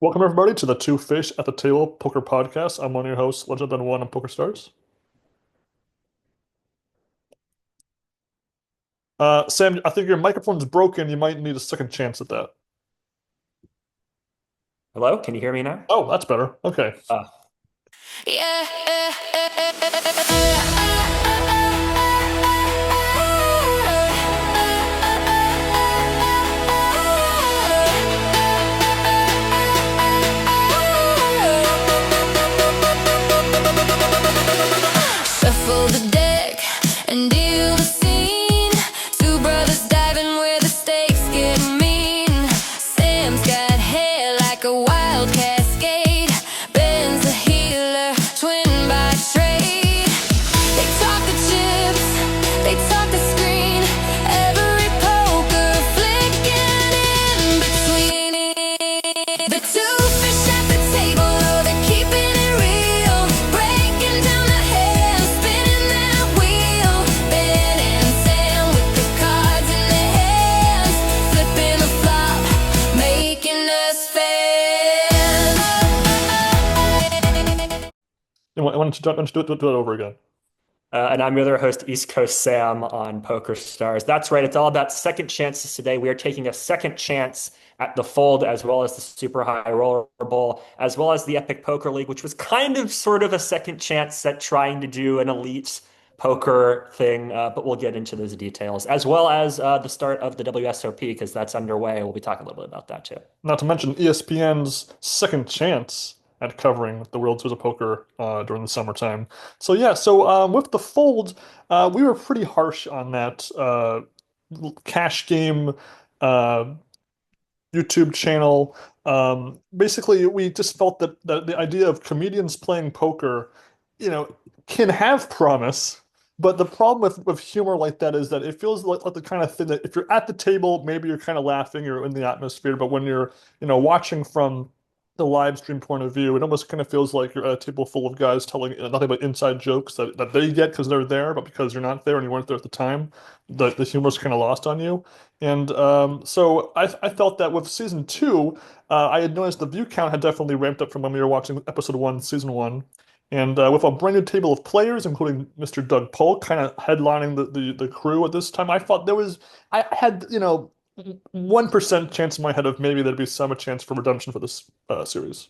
Welcome everybody to the Two Fish at the Table Poker Podcast. I'm one of your hosts, Legend Than One on PokerStars. Sam, I think your microphone's broken. You might need a second chance at that. Hello, can you hear me now? Oh, that's better. Okay. Uh, Yeah. Shuffle the deck and deal the scene. Two brothers diving where the stakes get mean. Sam's got hair like a wild cascade. Ben's a healer, twin by trade. They talk the chips, they talk the screen. Every poker flicking in between. The two fish at the table, oh, they're keeping it real. Breaking down the hands, spinning that wheel. Ben and Sam with the cards in their hands, flipping the flop, making us fans. Why don't you do it over again? and I'm your other host, East Coast Sam on PokerStars. That's right, it's all about second chances today. We are taking a second chance at the Fold, as well as the Super High Roller Bowl, as well as the Epic Poker League, which was kind of sort of a second chance at trying to do an elite poker thing, but we'll get into those details, as well as the start of the WSOP, because that's underway. We'll be talking a little bit about that too. Not to mention ESPN's second chance at covering the World Series of Poker during the summertime. So yeah, with the Fold, we were pretty harsh on that cash game uh, YouTube channel. Basically, we just felt that the idea of comedians playing poker, can have promise, but the problem with humor like that is that it feels like the kind of thing that if you're at the table, maybe you're kind of laughing, you're in the atmosphere, but when you're, watching from the live stream point of view, it almost kind of feels like you're at a table full of guys telling nothing but inside jokes that they get because they're there, but because you're not there and you weren't there at the time, the humor's kind of lost on you. And so I felt that with season two, I had noticed the view count had definitely ramped up from when we were watching episode one, season one. And with a brand new table of players, including Mr. Doug Polk, kind of headlining the crew at this time, I thought I had, 1% chance in my head of maybe there'd be some chance for redemption for this series.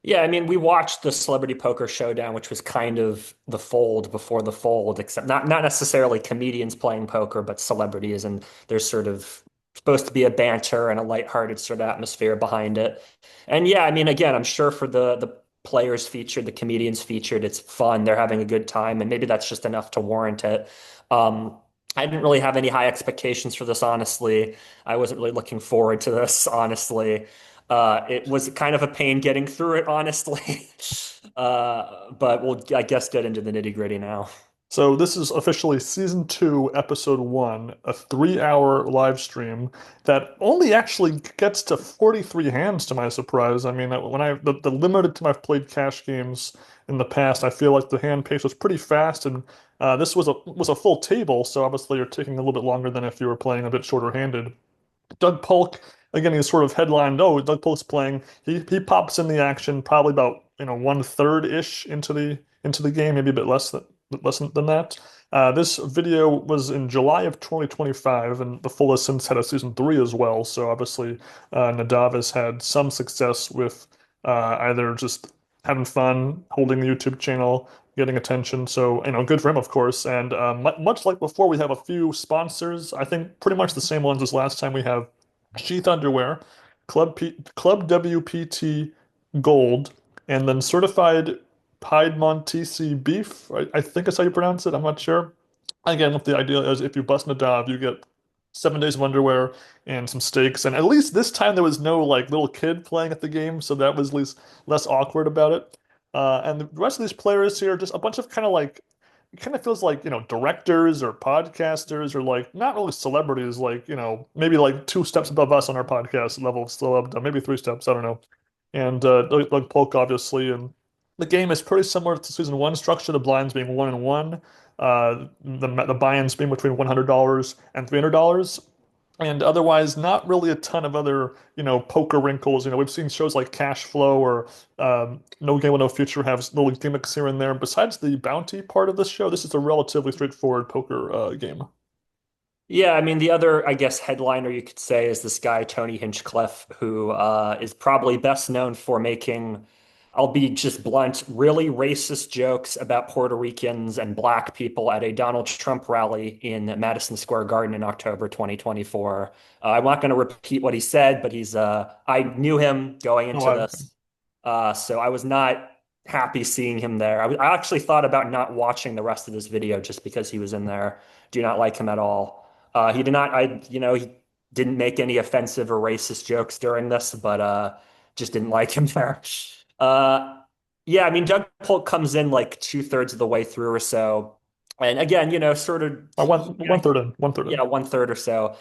Yeah, I mean, we watched the Celebrity Poker Showdown, which was kind of the Fold before the Fold, except not necessarily comedians playing poker, but celebrities, and there's sort of supposed to be a banter and a lighthearted sort of atmosphere behind it. And yeah, I mean, again, I'm sure for the players featured, the comedians featured, it's fun, they're having a good time, and maybe that's just enough to warrant it. Um, I didn't really have any high expectations for this, honestly. I wasn't really looking forward to this, honestly. It was kind of a pain getting through it, honestly. But we'll, I guess, get into the nitty-gritty now. So this is officially season two, episode one, a 3 hour live stream that only actually gets to 43 hands to my surprise. I mean, when the limited time I've played cash games in the past, I feel like the hand pace was pretty fast, and this was a full table, so obviously you're taking a little bit longer than if you were playing a bit shorter handed. Doug Polk, again, he's sort of headlined. Oh, Doug Polk's playing. He pops in the action probably about 1/3 ish into the game, maybe a bit less than that. This video was in July of 2025, and the full has since had a season three as well. So obviously, Nadav has had some success with either just having fun, holding the YouTube channel, getting attention. So, good for him, of course. And much like before, we have a few sponsors. I think pretty much the same ones as last time. We have Sheath Underwear, Club WPT Gold, and then Certified Piedmontese Beef. I think that's how you pronounce it. I'm not sure. Again, with the idea is if you bust Nadav, you get 7 days of underwear and some steaks. And at least this time there was no like little kid playing at the game, so that was at least less awkward about it. And the rest of these players here, just a bunch of kind of like, it kind of feels like, directors or podcasters or like not really celebrities, like, maybe like two steps above us on our podcast level of celeb, maybe three steps, I don't know. And Doug Polk, obviously. And the game is pretty similar to season one structure, the blinds being one and one, the buy-ins being between $100 and $300. And otherwise, not really a ton of other, poker wrinkles. We've seen shows like Cash Flow or No Game with No Future have little gimmicks here and there. Besides the bounty part of this show, this is a relatively straightforward poker game. Yeah, I mean, the other, I guess, headliner you could say is this guy, Tony Hinchcliffe, who is probably best known for making, I'll be just blunt, really racist jokes about Puerto Ricans and black people at a Donald Trump rally in Madison Square Garden in October 2024. I'm not going to repeat what he said, but I knew him going Oh, into this. So I was not happy seeing him there. I actually thought about not watching the rest of this video just because he was in there. Do not like him at all. He did not, he didn't make any offensive or racist jokes during this, but just didn't like him there. Uh, yeah, I mean, Doug Polk comes in like two-thirds of the way through or so. And again, sort of, one third in, one third yeah, in. one third or so,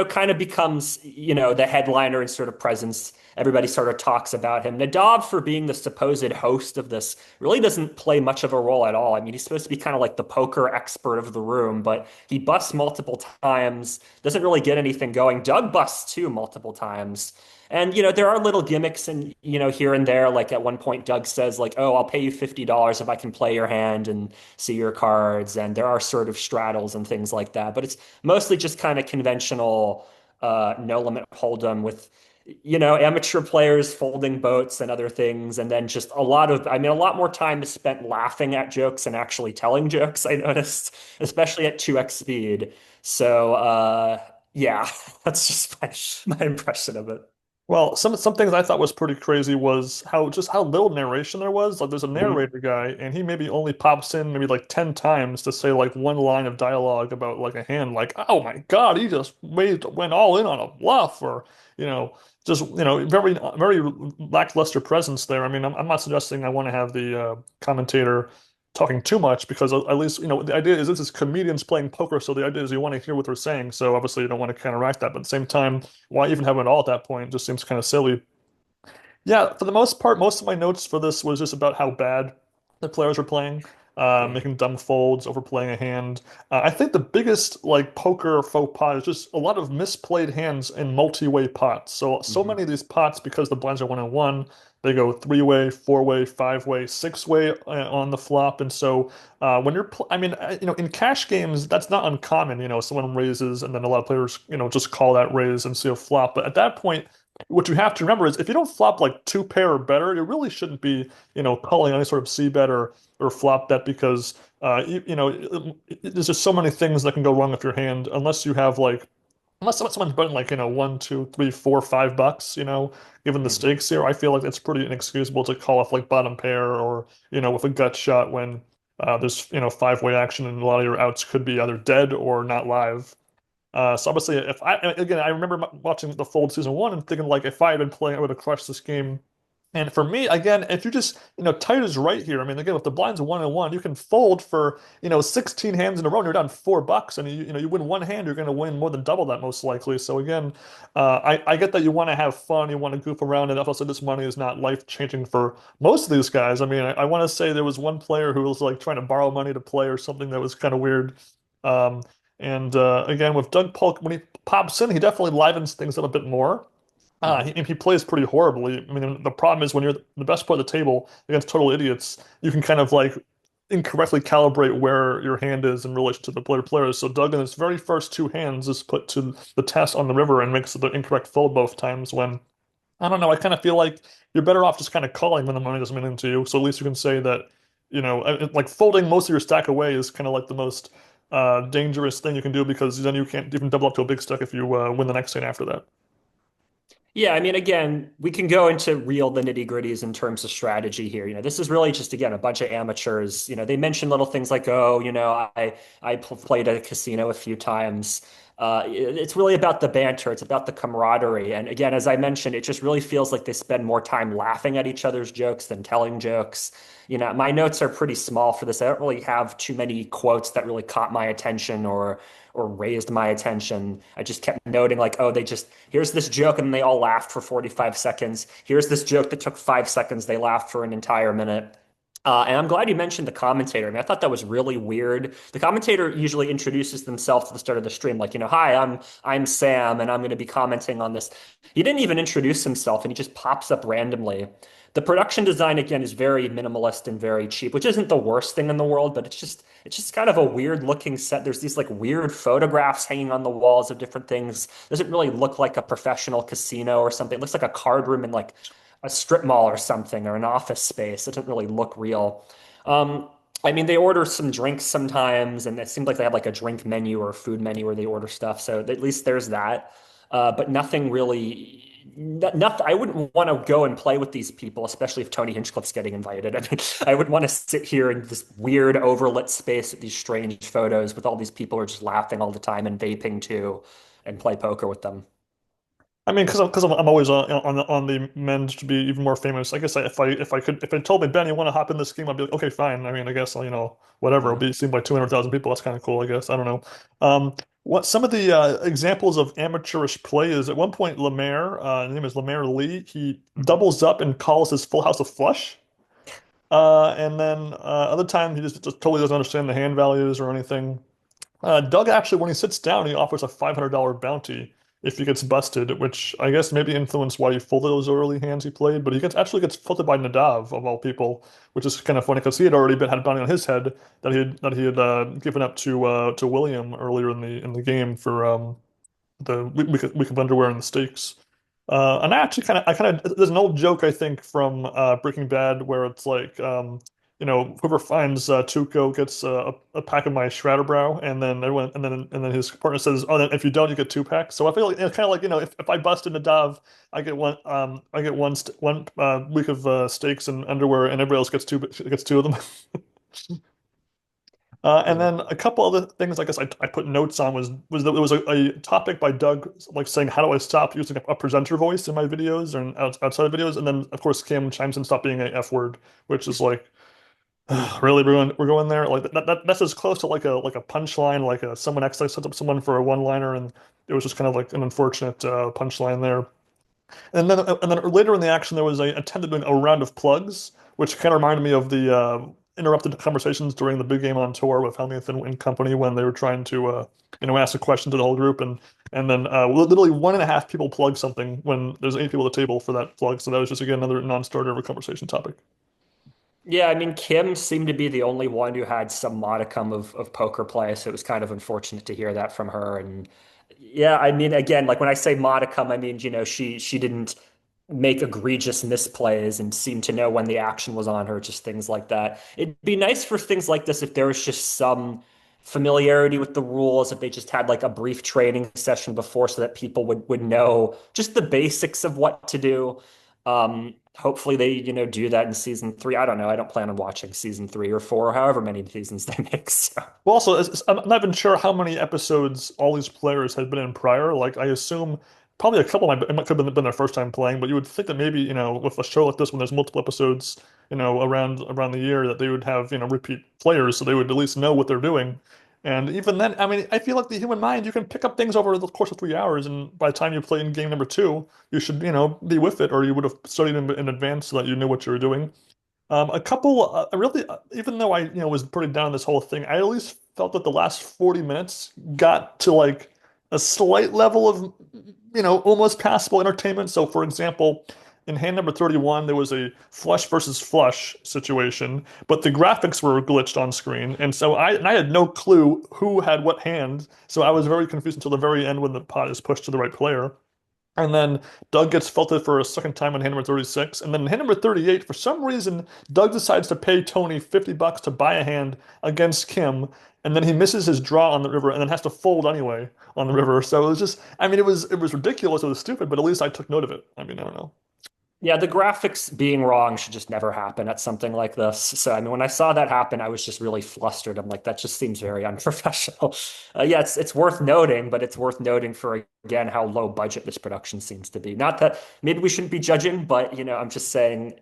kind of becomes, the headliner and sort of presence. Everybody sort of talks about him. Nadav, for being the supposed host of this, really doesn't play much of a role at all. I mean, he's supposed to be kind of like the poker expert of the room, but he busts multiple times, doesn't really get anything going. Doug busts too multiple times. And there are little gimmicks and here and there. Like at one point, Doug says like, "Oh, I'll pay you $50 if I can play your hand and see your cards." And there are sort of straddles and things like that. But it's mostly just kind of conventional no limit hold'em with amateur players folding boats and other things, and then just a lot more time is spent laughing at jokes and actually telling jokes, I noticed, especially at 2x speed. So yeah, that's just my impression of it. Well, some things I thought was pretty crazy was how little narration there was. Like there's a Mhm. narrator guy, and he maybe only pops in maybe like 10 times to say like one line of dialogue about like a hand, like, oh my God, he just went all in on a bluff, or, just, very lackluster presence there. I mean, I'm not suggesting I want to have the commentator talking too much, because at least, the idea is this is comedians playing poker, so the idea is you want to hear what they're saying. So obviously you don't want to counteract that, but at the same time, why even have it at all at that point? It just seems kind of silly. Yeah, for the most part, most of my notes for this was just about how bad the players were playing, Yeah. making dumb folds, overplaying a hand. I think the biggest like poker faux pas is just a lot of misplayed hands in multi-way pots. So Mhm. many of these pots, because the blinds are one on one, they go three-way, four-way, five-way, six-way on the flop. And so when I mean, in cash games, that's not uncommon. Someone raises and then a lot of players, just call that raise and see a flop. But at that point, what you have to remember is if you don't flop like two pair or better, you really shouldn't be, calling any sort of C bet or flop bet, because there's just so many things that can go wrong with your hand unless you have like unless someone's betting like, one, two, three, four, $5, given the Mhm. stakes here, I feel like it's pretty inexcusable to call off like bottom pair or, with a gut shot when there's, five-way action and a lot of your outs could be either dead or not live. So obviously, if I again, I remember watching the Fold season one and thinking like, if I had been playing, I would have crushed this game. And for me, again, if you just, tight is right here. I mean, again, if the blind's one and one, you can fold for, 16 hands in a row, and you're down $4, and you win one hand, you're going to win more than double that most likely. So again, I get that you want to have fun, you want to goof around, and also this money is not life changing for most of these guys. I mean, I want to say there was one player who was like trying to borrow money to play or something that was kind of weird. Um, and again, with Doug Polk, when he pops in, he definitely livens things up a bit more. Mhm. He plays pretty horribly. I mean, the problem is when you're the best player at the table against total idiots, you can kind of like incorrectly calibrate where your hand is in relation to the player players. So Doug, in his very first two hands, is put to the test on the river and makes the incorrect fold both times. When I don't know, I kind of feel like you're better off just kind of calling when the money doesn't mean anything to you. So at least you can say that, like folding most of your stack away is kind of like the most dangerous thing you can do, because then you can't even double up to a big stack if you win the next hand after that. Yeah, I mean, again, we can go into the nitty-gritties in terms of strategy here. This is really just again a bunch of amateurs. They mention little things like, oh, I played at a casino a few times. It's really about the banter. It's about the camaraderie. And again, as I mentioned, it just really feels like they spend more time laughing at each other's jokes than telling jokes. My notes are pretty small for this. I don't really have too many quotes that really caught my attention or raised my attention. I just kept noting like, oh, here's this joke and they all laughed for 45 seconds. Here's this joke that took 5 seconds. They laughed for an entire minute. And I'm glad you mentioned the commentator. I mean, I thought that was really weird. The commentator usually introduces themselves at the start of the stream, like, hi, I'm Sam, and I'm going to be commenting on this. He didn't even introduce himself, and he just pops up randomly. The production design again is very minimalist and very cheap, which isn't the worst thing in the world, but it's just kind of a weird looking set. There's these like weird photographs hanging on the walls of different things. Doesn't really look like a professional casino or something. It looks like a card room in like a strip mall or something or an office space. It doesn't really look real. Um, I mean, they order some drinks sometimes, and it seems like they have like a drink menu or a food menu where they order stuff. So at least there's that. But nothing really. Nothing. I wouldn't want to go and play with these people, especially if Tony Hinchcliffe's getting invited. I mean, I would want to sit here in this weird overlit space with these strange photos with all these people who are just laughing all the time and vaping too, and play poker with them. I mean, I'm always on the mend to be even more famous. I guess if it told me, Ben, you want to hop in this game, I'd be like, okay, fine. I mean, I guess whatever. It'll be seemed like 200,000 people. That's kind of cool. I guess I don't know. What some of the examples of amateurish play is at one point Lemaire, his name is Lemaire Lee. He Mhm. doubles up and calls his full house a flush. And then other times he just totally doesn't understand the hand values or anything. Doug actually, when he sits down, he offers a $500 bounty if he gets busted, which I guess maybe influenced why he folded those early hands he played. But he actually gets folded by Nadav of all people, which is kind of funny because he had already had a bounty on his head that he had given up to William earlier in the game for the week of underwear and the stakes. And I kind of, there's an old joke I think from Breaking Bad where it's like, whoever finds Tuco gets a pack of my Shradowbrow, and then everyone, and then his partner says, "Oh, then if you don't, you get two packs." So I feel like it's kind of like if I bust in a Dove, I get one week of steaks and underwear, and everybody else gets two of them. And Yeah. then a couple other things I guess I put notes on was that there was a topic by Doug like saying how do I stop using a presenter voice in my videos and outside of videos, and then of course Kim chimes in stop being a F word, which is like really we're going there like that's as close to like a punchline like someone actually sets up someone for a one liner, and it was just kind of like an unfortunate punchline there. And then later in the action, there was a attempted a round of plugs, which kind of reminded me of the interrupted conversations during the big game on tour with Hellmuth and company when they were trying to ask a question to the whole group, and then literally one and a half people plug something when there's eight people at the table for that plug. So that was just again another non-starter of a conversation topic. Yeah, I mean, Kim seemed to be the only one who had some modicum of poker play, so it was kind of unfortunate to hear that from her. And yeah, I mean, again, like when I say modicum, I mean, she didn't make egregious misplays and seemed to know when the action was on her, just things like that. It'd be nice for things like this if there was just some familiarity with the rules, if they just had like a brief training session before so that people would know just the basics of what to do. Hopefully they, do that in season three. I don't know. I don't plan on watching season three or four, or however many seasons they make. So. Well, also, I'm not even sure how many episodes all these players had been in prior. Like, I assume probably a couple it might have been their first time playing, but you would think that maybe, with a show like this, when there's multiple episodes, around the year, that they would have, repeat players, so they would at least know what they're doing. And even then, I mean, I feel like the human mind, you can pick up things over the course of 3 hours, and by the time you play in game number two, you should, be with it, or you would have studied in advance so that you knew what you were doing. A couple, I really, even though I, was pretty down on this whole thing, I at least felt that the last 40 minutes got to like a slight level of, almost passable entertainment. So, for example, in hand number 31, there was a flush versus flush situation, but the graphics were glitched on screen. And so I had no clue who had what hand. So I was very confused until the very end when the pot is pushed to the right player. And then Doug gets faulted for a second time in hand number 36. And then in hand number 38, for some reason, Doug decides to pay Tony $50 to buy a hand against Kim. And then he misses his draw on the river and then has to fold anyway on the river. So it was just, I mean, it was ridiculous. It was stupid, but at least I took note of it. I mean, I don't know. Yeah, the graphics being wrong should just never happen at something like this. So, I mean, when I saw that happen, I was just really flustered. I'm like, that just seems very unprofessional. Yeah, it's worth noting, but it's worth noting for again how low budget this production seems to be. Not that maybe we shouldn't be judging, but I'm just saying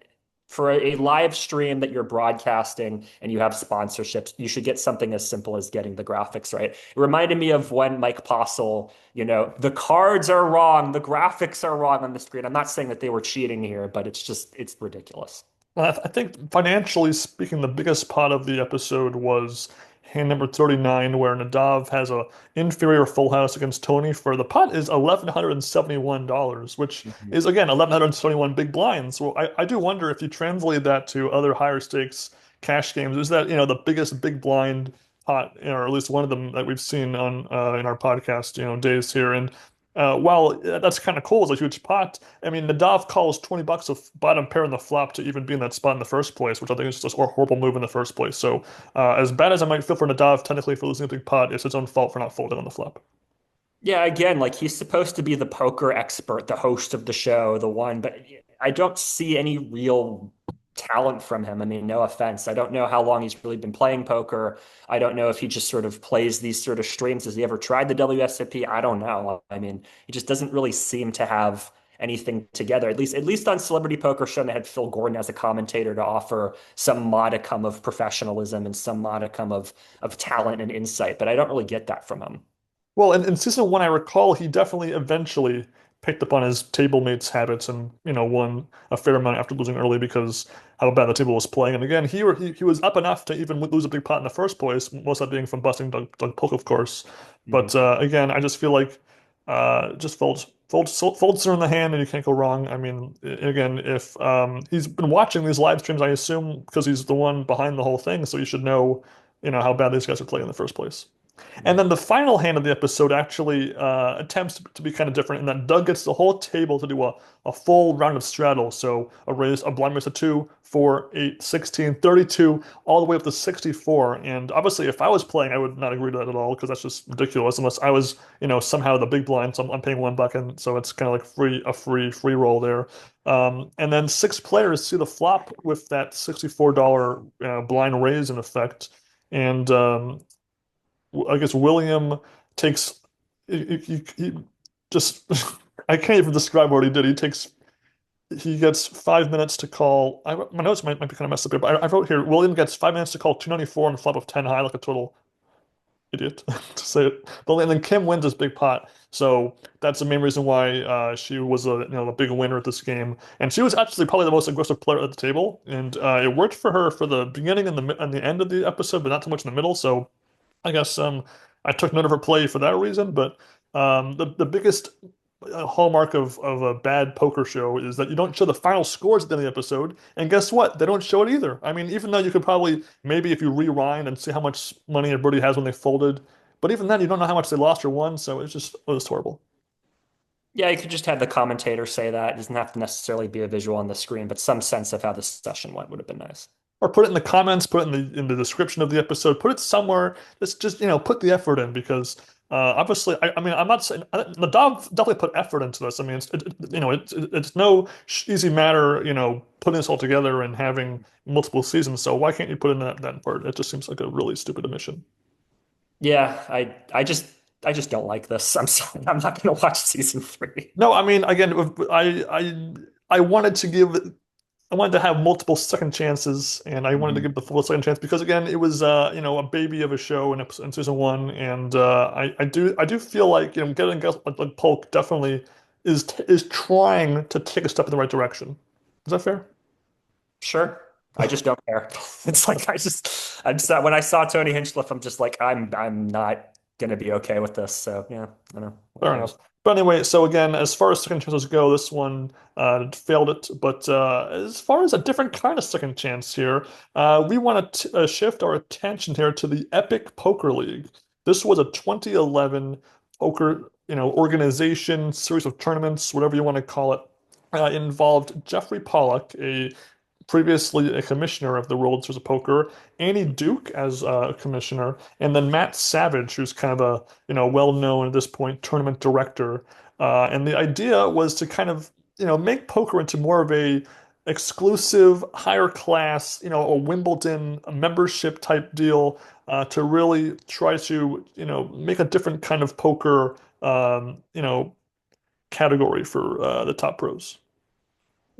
for a live stream that you're broadcasting and you have sponsorships, you should get something as simple as getting the graphics right. It reminded me of when Mike Postle, the cards are wrong, the graphics are wrong on the screen. I'm not saying that they were cheating here, but it's ridiculous. Well, I think financially speaking, the biggest part of the episode was hand number 39, where Nadav has a inferior full house against Tony for the pot is $1,171, which Mhm. is again 1,171 big blinds. Well, I do wonder if you translate that to other higher stakes cash games, is that the biggest big blind pot, or at least one of them that we've seen on in our podcast, days here. And while that's kind of cool, it's a huge pot. I mean, Nadav calls 20 bucks of bottom pair in the flop to even be in that spot in the first place, which I think is just a horrible move in the first place. So, as bad as I might feel for Nadav, technically for losing a big pot, it's his own fault for not folding on the flop. Yeah, again, like he's supposed to be the poker expert, the host of the show, the one, but I don't see any real talent from him. I mean, no offense. I don't know how long he's really been playing poker. I don't know if he just sort of plays these sort of streams. Has he ever tried the WSOP? I don't know. I mean, he just doesn't really seem to have anything together. At least on Celebrity Poker Show, they had Phil Gordon as a commentator to offer some modicum of professionalism and some modicum of talent and insight, but I don't really get that from him. Well, in season one, I recall he definitely eventually picked up on his table mates' habits and, won a fair amount after losing early because how bad the table was playing. And again, he was up enough to even lose a big pot in the first place, most of that being from busting Doug Polk, of course. Mhm. But again, I just feel like just folds are in the hand and you can't go wrong. I mean, again, if he's been watching these live streams, I assume because he's the one behind the whole thing, so you should know, how bad these guys are playing in the first place. And Yeah. then the final hand of the episode actually attempts to be kind of different in that Doug gets the whole table to do a full round of straddle. So a blind raise of 2, 4, 8, 16, 32, all the way up to 64. And obviously, if I was playing, I would not agree to that at all because that's just ridiculous. Unless I was, somehow the big blind, so I'm paying $1, and so it's kind of like free roll there. And then six players see the flop with that $64 blind raise in effect. And I guess William takes he just I can't even describe what he did. He gets 5 minutes to call. My notes might be kind of messed up here, but I wrote here William gets 5 minutes to call 294 on the flop of 10 high, like a total idiot to say it. But and then Kim wins this big pot, so that's the main reason why she was a big winner at this game, and she was actually probably the most aggressive player at the table, and it worked for her for the beginning and the end of the episode, but not so much in the middle. So. I guess I took note of her play for that reason, but the biggest hallmark of a bad poker show is that you don't show the final scores at the end of the episode, and guess what? They don't show it either. I mean, even though you could probably maybe if you rewind and see how much money everybody has when they folded, but even then you don't know how much they lost or won, so it was horrible. Yeah, you could just have the commentator say that. It doesn't have to necessarily be a visual on the screen, but some sense of how the session went would have been nice. Or put it in the comments, put it in the description of the episode, put it somewhere. Just put the effort in because obviously, I mean, I'm not saying Nadav definitely put effort into this. I mean, it's no easy matter, putting this all together and having multiple seasons. So why can't you put in that part? It just seems like a really stupid omission. Yeah, I just don't like this. I'm sorry. I'm not gonna watch season three. No, I mean, again, I wanted to give. I wanted to have multiple second chances, and I wanted to Mhm. give the full second chance because again, it was a baby of a show in season one, and I do feel like getting guys like Polk definitely is trying to take a step in the right direction. Is that fair? Sure. I just don't care. It's like I just when I saw Tony Hinchcliffe, I'm just like I'm not gonna be okay with this. So yeah, I don't know. Fair Whatever. enough. But anyway, so again, as far as second chances go, this one failed it. But as far as a different kind of second chance here, we want to shift our attention here to the Epic Poker League. This was a 2011 poker, organization, series of tournaments, whatever you want to call it. Involved Jeffrey Pollock, previously a commissioner of the World Series of Poker, Annie Duke as a commissioner, and then Matt Savage, who's kind of a well-known at this point tournament director. And the idea was to kind of make poker into more of a exclusive, higher class, a Wimbledon membership type deal to really try to make a different kind of poker category for the top pros.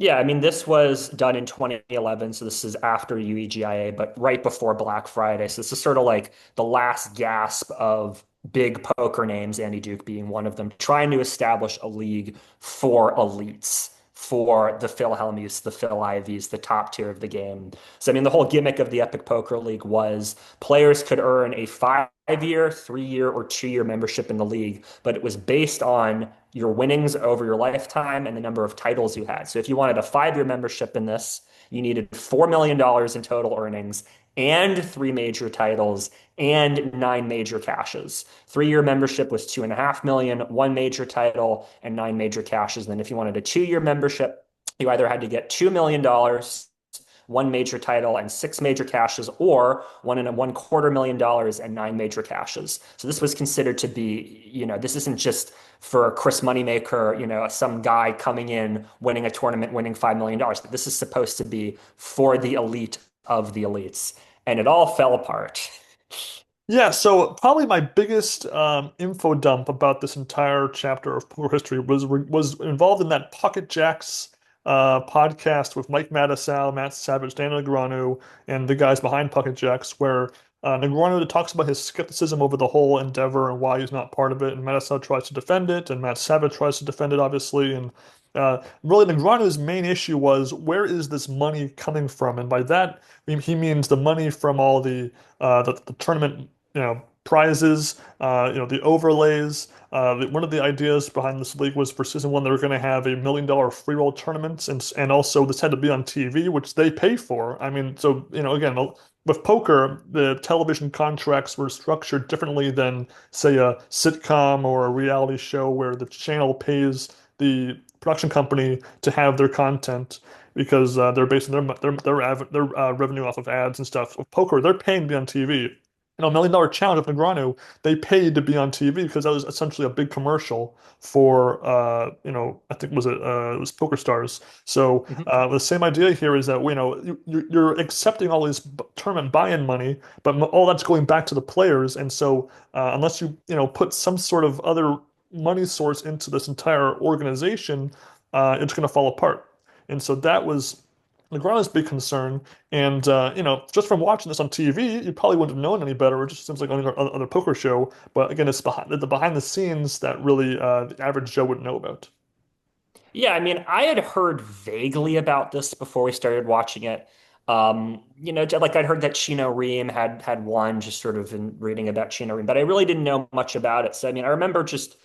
Yeah, I mean, this was done in 2011, so this is after UEGIA, but right before Black Friday. So this is sort of like the last gasp of big poker names, Andy Duke being one of them, trying to establish a league for elites, for the Phil Hellmuths, the Phil Ivies, the top tier of the game. So, I mean, the whole gimmick of the Epic Poker League was players could earn a 5 year, 3 year, or 2 year membership in the league, but it was based on your winnings over your lifetime and the number of titles you had. So, if you wanted a 5 year membership in this, you needed $4 million in total earnings and three major titles and nine major cashes. 3 year membership was 2.5 million, one major title, and nine major cashes. Then, if you wanted a 2 year membership, you either had to get $2 million, one major title, and six major cashes, or $1.25 million and nine major cashes. So this was considered to be, this isn't just for Chris Moneymaker, some guy coming in, winning a tournament, winning $5 million. This is supposed to be for the elite of the elites. And it all fell apart. Yeah, so probably my biggest info dump about this entire chapter of poker history was involved in that Pocket Jacks podcast with Mike Mattisau, Matt Savage, Dan Negreanu, and the guys behind Pocket Jacks, where Negreanu talks about his skepticism over the whole endeavor and why he's not part of it, and Mattisau tries to defend it, and Matt Savage tries to defend it, obviously, and really Negreanu's main issue was where is this money coming from, and by that he means the money from all the tournament prizes, the overlays. One of the ideas behind this league was for season one, they were going to have $1 million free roll tournaments, and also this had to be on TV, which they pay for. I mean, so again, with poker, the television contracts were structured differently than, say, a sitcom or a reality show where the channel pays the production company to have their content because they're basing their revenue off of ads and stuff. With poker, they're paying to be on TV. $1 Million Challenge with Negreanu, they paid to be on TV because that was essentially a big commercial for, I think it was Poker Stars. So Mhm. the same idea here is that, you're accepting all these tournament buy-in money, but all that's going back to the players. And so unless put some sort of other money source into this entire organization, it's going to fall apart. And so that was LeGrand's big concern. And just from watching this on TV, you probably wouldn't have known any better. It just seems like any other poker show. But again, it's behind the scenes that really the average Joe wouldn't know about. Yeah, I mean, I had heard vaguely about this before we started watching it. Like I'd heard that Chino Ream had won, just sort of in reading about Chino Ream, but I really didn't know much about it. So I mean, I remember just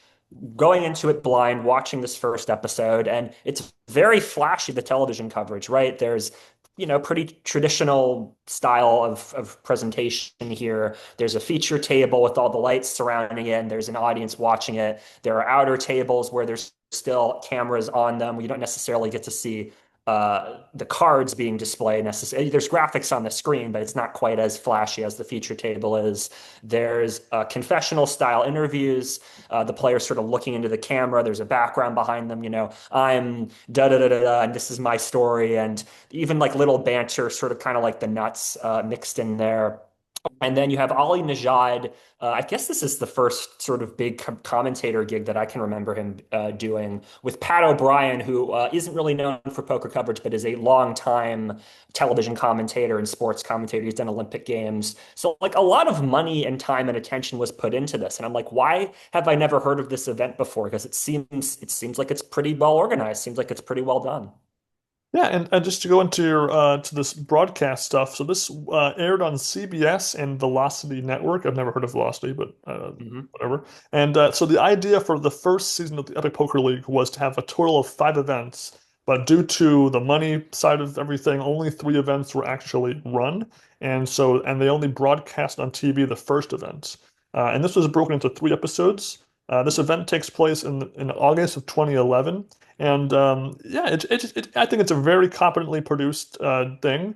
going into it blind, watching this first episode, and it's very flashy, the television coverage, right? There's, pretty traditional style of presentation here. There's a feature table with all the lights surrounding it, and there's an audience watching it. There are outer tables where there's still cameras on them. You don't necessarily get to see the cards being displayed necessarily. There's graphics on the screen, but it's not quite as flashy as the feature table is. There's confessional style interviews. The players sort of looking into the camera. There's a background behind them. I'm da da da da da, and this is my story, and even like little banter, sort of kind of like the nuts mixed in there. And then you have Ali Najad. I guess this is the first sort of big commentator gig that I can remember him doing with Pat O'Brien, who isn't really known for poker coverage, but is a long-time television commentator and sports commentator. He's done Olympic Games. So like a lot of money and time and attention was put into this. And I'm like, why have I never heard of this event before? Because it seems like it's pretty well organized. Seems like it's pretty well done. Yeah, and just to go into your to this broadcast stuff, so this aired on CBS and Velocity Network. I've never heard of Velocity, but Mhm. whatever. And so the idea for the first season of the Epic Poker League was to have a total of 5 events, but due to the money side of everything, only 3 events were actually run, and they only broadcast on TV the first event. And this was broken into 3 episodes. This event takes place in August of 2011. And yeah, I think it's a very competently produced thing.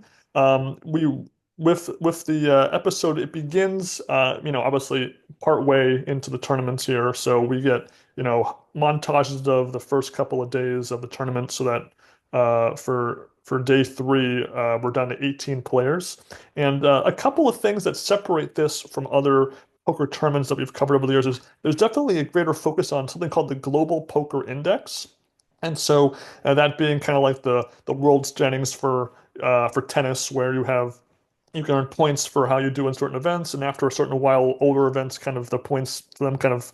We with the episode, it begins, obviously part way into the tournaments here, so we get montages of the first couple of days of the tournament, so that for day three, we're down to 18 players, and a couple of things that separate this from other poker tournaments that we've covered over the years is there's definitely a greater focus on something called the Global Poker Index. And so that being kind of like the world standings for tennis, where you can earn points for how you do in certain events, and after a certain while, older events kind of the points for them kind of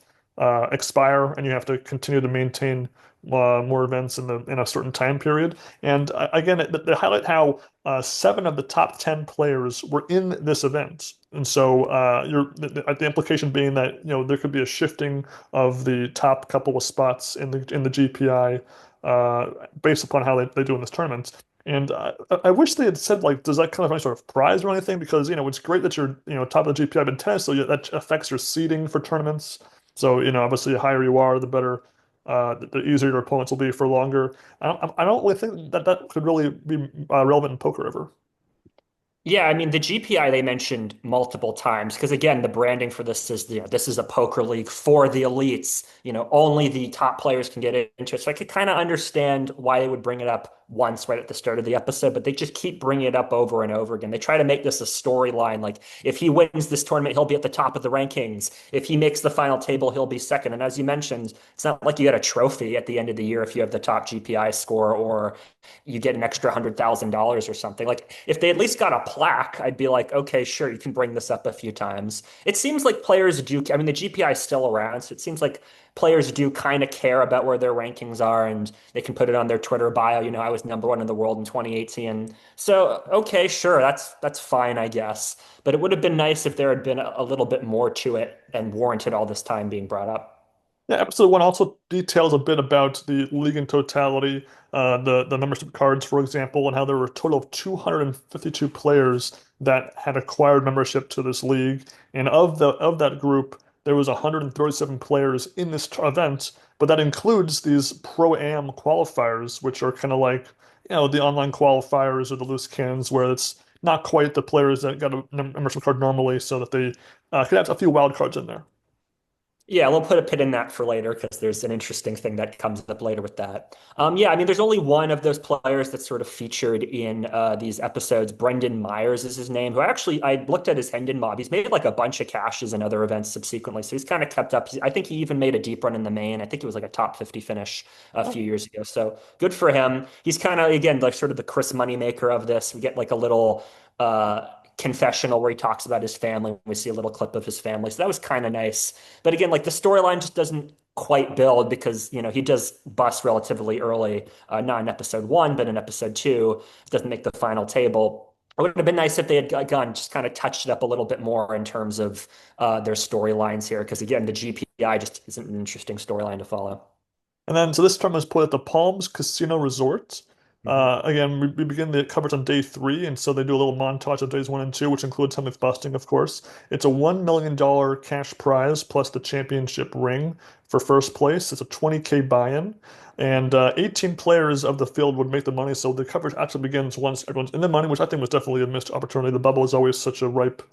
expire, and you have to continue to maintain more events in a certain time period. And again, they highlight how 7 of the top 10 players were in this event. And so the implication being that there could be a shifting of the top couple of spots in the GPI based upon how they do in this tournament. And I wish they had said like, does that come with any sort of prize or anything? Because it's great that you're top of the GPI in tennis, so that affects your seeding for tournaments. So obviously the higher you are, the better, the easier your opponents will be for longer. I don't really think that could really be relevant in poker ever. Yeah, I mean the GPI they mentioned multiple times because again, the branding for this is this is a poker league for the elites. Only the top players can get into it. So I could kind of understand why they would bring it up once right at the start of the episode, but they just keep bringing it up over and over again. They try to make this a storyline. Like if he wins this tournament, he'll be at the top of the rankings. If he makes the final table, he'll be second. And as you mentioned, it's not like you get a trophy at the end of the year if you have the top GPI score or you get an extra $100,000 or something. Like if they at least got a plaque, I'd be like, okay, sure, you can bring this up a few times. It seems like players do. I mean, the GPI is still around, so it seems like players do kind of care about where their rankings are, and they can put it on their Twitter bio. I was #1 in the world in 2018. So okay, sure, that's fine, I guess. But it would have been nice if there had been a little bit more to it and warranted all this time being brought up. Yeah, episode 1 also details a bit about the league in totality, the membership cards, for example, and how there were a total of 252 players that had acquired membership to this league. And of that group, there was 137 players in this event, but that includes these pro-am qualifiers, which are kind of like, the online qualifiers or the loose cannons, where it's not quite the players that got a membership card normally, so that they could have a few wild cards in there. Yeah, we'll put a pin in that for later because there's an interesting thing that comes up later with that. Yeah, I mean, there's only one of those players that's sort of featured in these episodes. Brendan Myers is his name, who I looked at his Hendon mob. He's made like a bunch of cashes in other events subsequently, so he's kind of kept up. I think he even made a deep run in the main. I think it was like a top 50 finish a few years ago. So good for him. He's kind of again like sort of the Chris Moneymaker of this. We get like a little. Confessional where he talks about his family. We see a little clip of his family. So that was kind of nice. But again, like the storyline just doesn't quite build because, he does bust relatively early, not in episode 1, but in episode 2, doesn't make the final table. It would have been nice if they had gone just kind of touched it up a little bit more in terms of their storylines here. Because again, the GPI just isn't an interesting storyline to follow. And then, so this term is put at the Palms Casino Resort. Mhm. Again, we begin the coverage on day 3, and so they do a little montage of days 1 and 2, which includes Hellmuth busting, of course. It's a $1 million cash prize plus the championship ring for first place. It's a 20K buy-in, and 18 players of the field would make the money. So the coverage actually begins once everyone's in the money, which I think was definitely a missed opportunity. The bubble is always such a ripe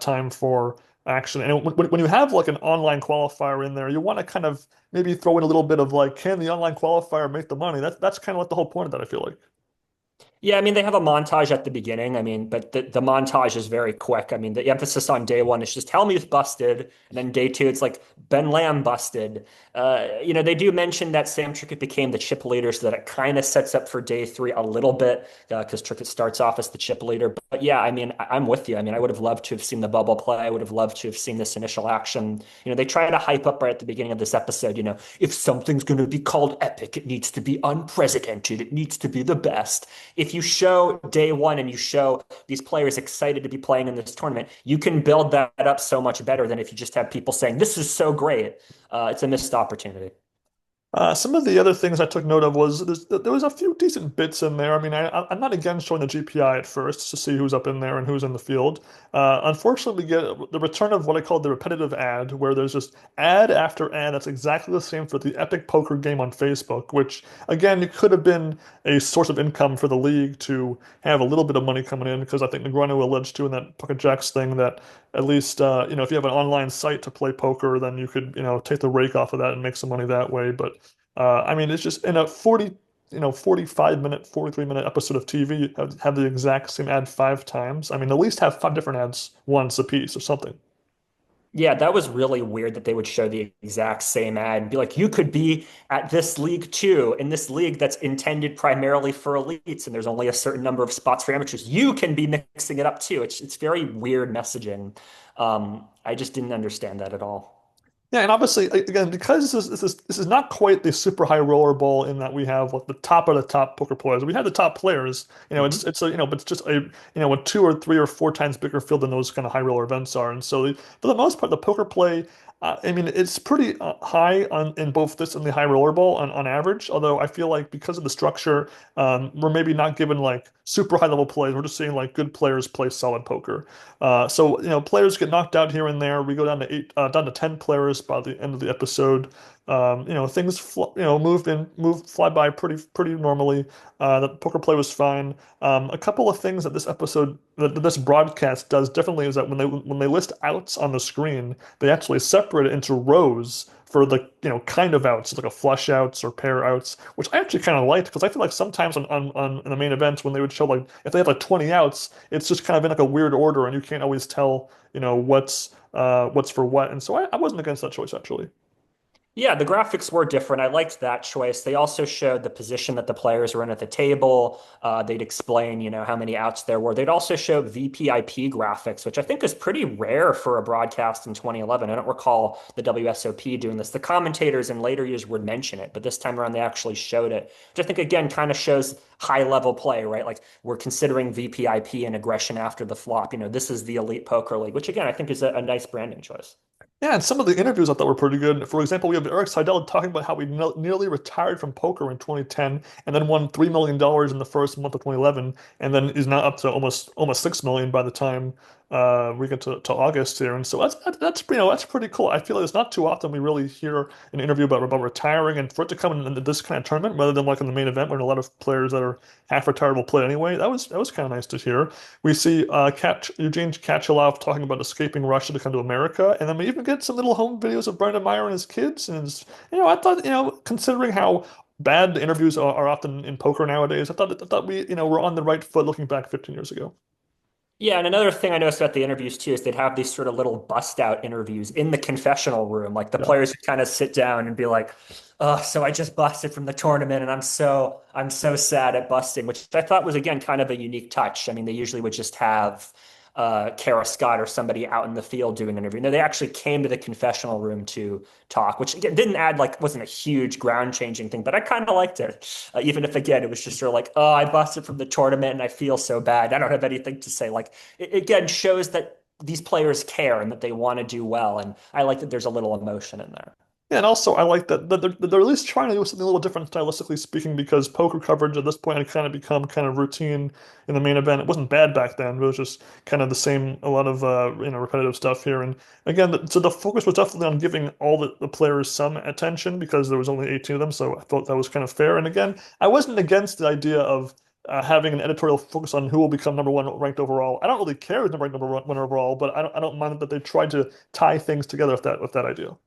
time for action. And when you have like an online qualifier in there, you want to kind of maybe throw in a little bit of like, can the online qualifier make the money? That's kind of like the whole point of that, I feel like. Yeah, I mean, they have a montage at the beginning. I mean, but the montage is very quick. I mean, the emphasis on day 1 is just Hellmuth busted. And then day 2, it's like Ben Lamb busted. They do mention that Sam Trickett became the chip leader so that it kind of sets up for day 3 a little bit because Trickett starts off as the chip leader. But yeah, I mean, I'm with you. I mean, I would have loved to have seen the bubble play. I would have loved to have seen this initial action. They try to hype up right at the beginning of this episode, if something's going to be called epic, it needs to be unprecedented. It needs to be the best. If you show day 1 and you show these players excited to be playing in this tournament, you can build that up so much better than if you just have people saying, this is so great. It's a missed opportunity. Some of the other things I took note of was there was a few decent bits in there. I mean, I'm not against showing the GPI at first to see who's up in there and who's in the field. Unfortunately, we get the return of what I call the repetitive ad, where there's just ad after ad that's exactly the same for the Epic Poker game on Facebook, which, again, it could have been a source of income for the league to have a little bit of money coming in, because I think Negreanu alleged to in that Pocket Jacks thing that at least, if you have an online site to play poker, then you could, take the rake off of that and make some money that way. But I mean, it's just in a 45-minute, 43-minute episode of TV, you have the exact same ad 5 times. I mean, at least have 5 different ads once a piece or something. Yeah, that was really weird that they would show the exact same ad and be like, you could be at this league too, in this league that's intended primarily for elites, and there's only a certain number of spots for amateurs. You can be mixing it up too. It's very weird messaging. I just didn't understand that at all. Yeah, and obviously, again, because this is not quite the super high roller bowl in that we have like the top of the top poker players. We had the top players, Mhm. it's a but it's just a 2 or 3 or 4 times bigger field than those kind of high roller events are. And so, for the most part, the poker play, I mean, it's pretty high on in both this and the high roller bowl on average. Although I feel like because of the structure, we're maybe not given like super high level plays. We're just seeing like good players play solid poker. So players get knocked out here and there. We go down to down to 10 players by the end of the episode. Things fly by pretty normally. The poker play was fine. A couple of things that this episode, that this broadcast does differently is that when they list outs on the screen, they actually separate it into rows for the kind of outs, like a flush outs or pair outs, which I actually kind of liked because I feel like sometimes on in the main events when they would show like if they had like 20 outs, it's just kind of in like a weird order and you can't always tell what's for what. And so I wasn't against that choice actually. Yeah, the graphics were different. I liked that choice. They also showed the position that the players were in at the table. They'd explain, how many outs there were. They'd also show VPIP graphics, which I think is pretty rare for a broadcast in 2011. I don't recall the WSOP doing this. The commentators in later years would mention it, but this time around they actually showed it, which I think again kind of shows high level play, right? Like we're considering VPIP and aggression after the flop. This is the elite poker league, which again I think is a nice branding choice. Yeah, and some of the interviews I thought were pretty good. For example, we have Eric Seidel talking about how he nearly retired from poker in 2010 and then won $3 million in the first month of 2011, and then is now up to almost 6 million by the time we get to August here. And so that's pretty cool. I feel like it's not too often we really hear an interview about retiring, and for it to come in this kind of tournament rather than like in the main event when a lot of players that are half retired will play anyway. That was kind of nice to hear. We see Eugene Kachalov talking about escaping Russia to come to America, and then we even get some little home videos of Brendan Meyer and his kids. And I thought, considering how bad the interviews are often in poker nowadays, I thought we, were on the right foot looking back 15 years ago. Yeah, and another thing I noticed about the interviews too is they'd have these sort of little bust out interviews in the confessional room. Like the Yeah. players would kind of sit down and be like, "Oh, so I just busted from the tournament and I'm so sad at busting," which I thought was again kind of a unique touch. I mean, they usually would just have Kara Scott or somebody out in the field doing an interview. No, they actually came to the confessional room to talk, which again didn't add like wasn't a huge ground changing thing, but I kind of liked it. Even if again it was just sort of like, oh, I busted from the tournament and I feel so bad. I don't have anything to say. Like it again shows that these players care and that they want to do well. And I like that there's a little emotion in there. Yeah, and also I like that they're at least trying to do something a little different stylistically speaking because poker coverage at this point had kind of become kind of routine in the main event. It wasn't bad back then, but it was just kind of the same, a lot of repetitive stuff here. And again, so the focus was definitely on giving all the players some attention because there was only 18 of them, so I thought that was kind of fair. And again, I wasn't against the idea of having an editorial focus on who will become number one ranked overall. I don't really care who's number one overall, but I don't mind that they tried to tie things together with that idea.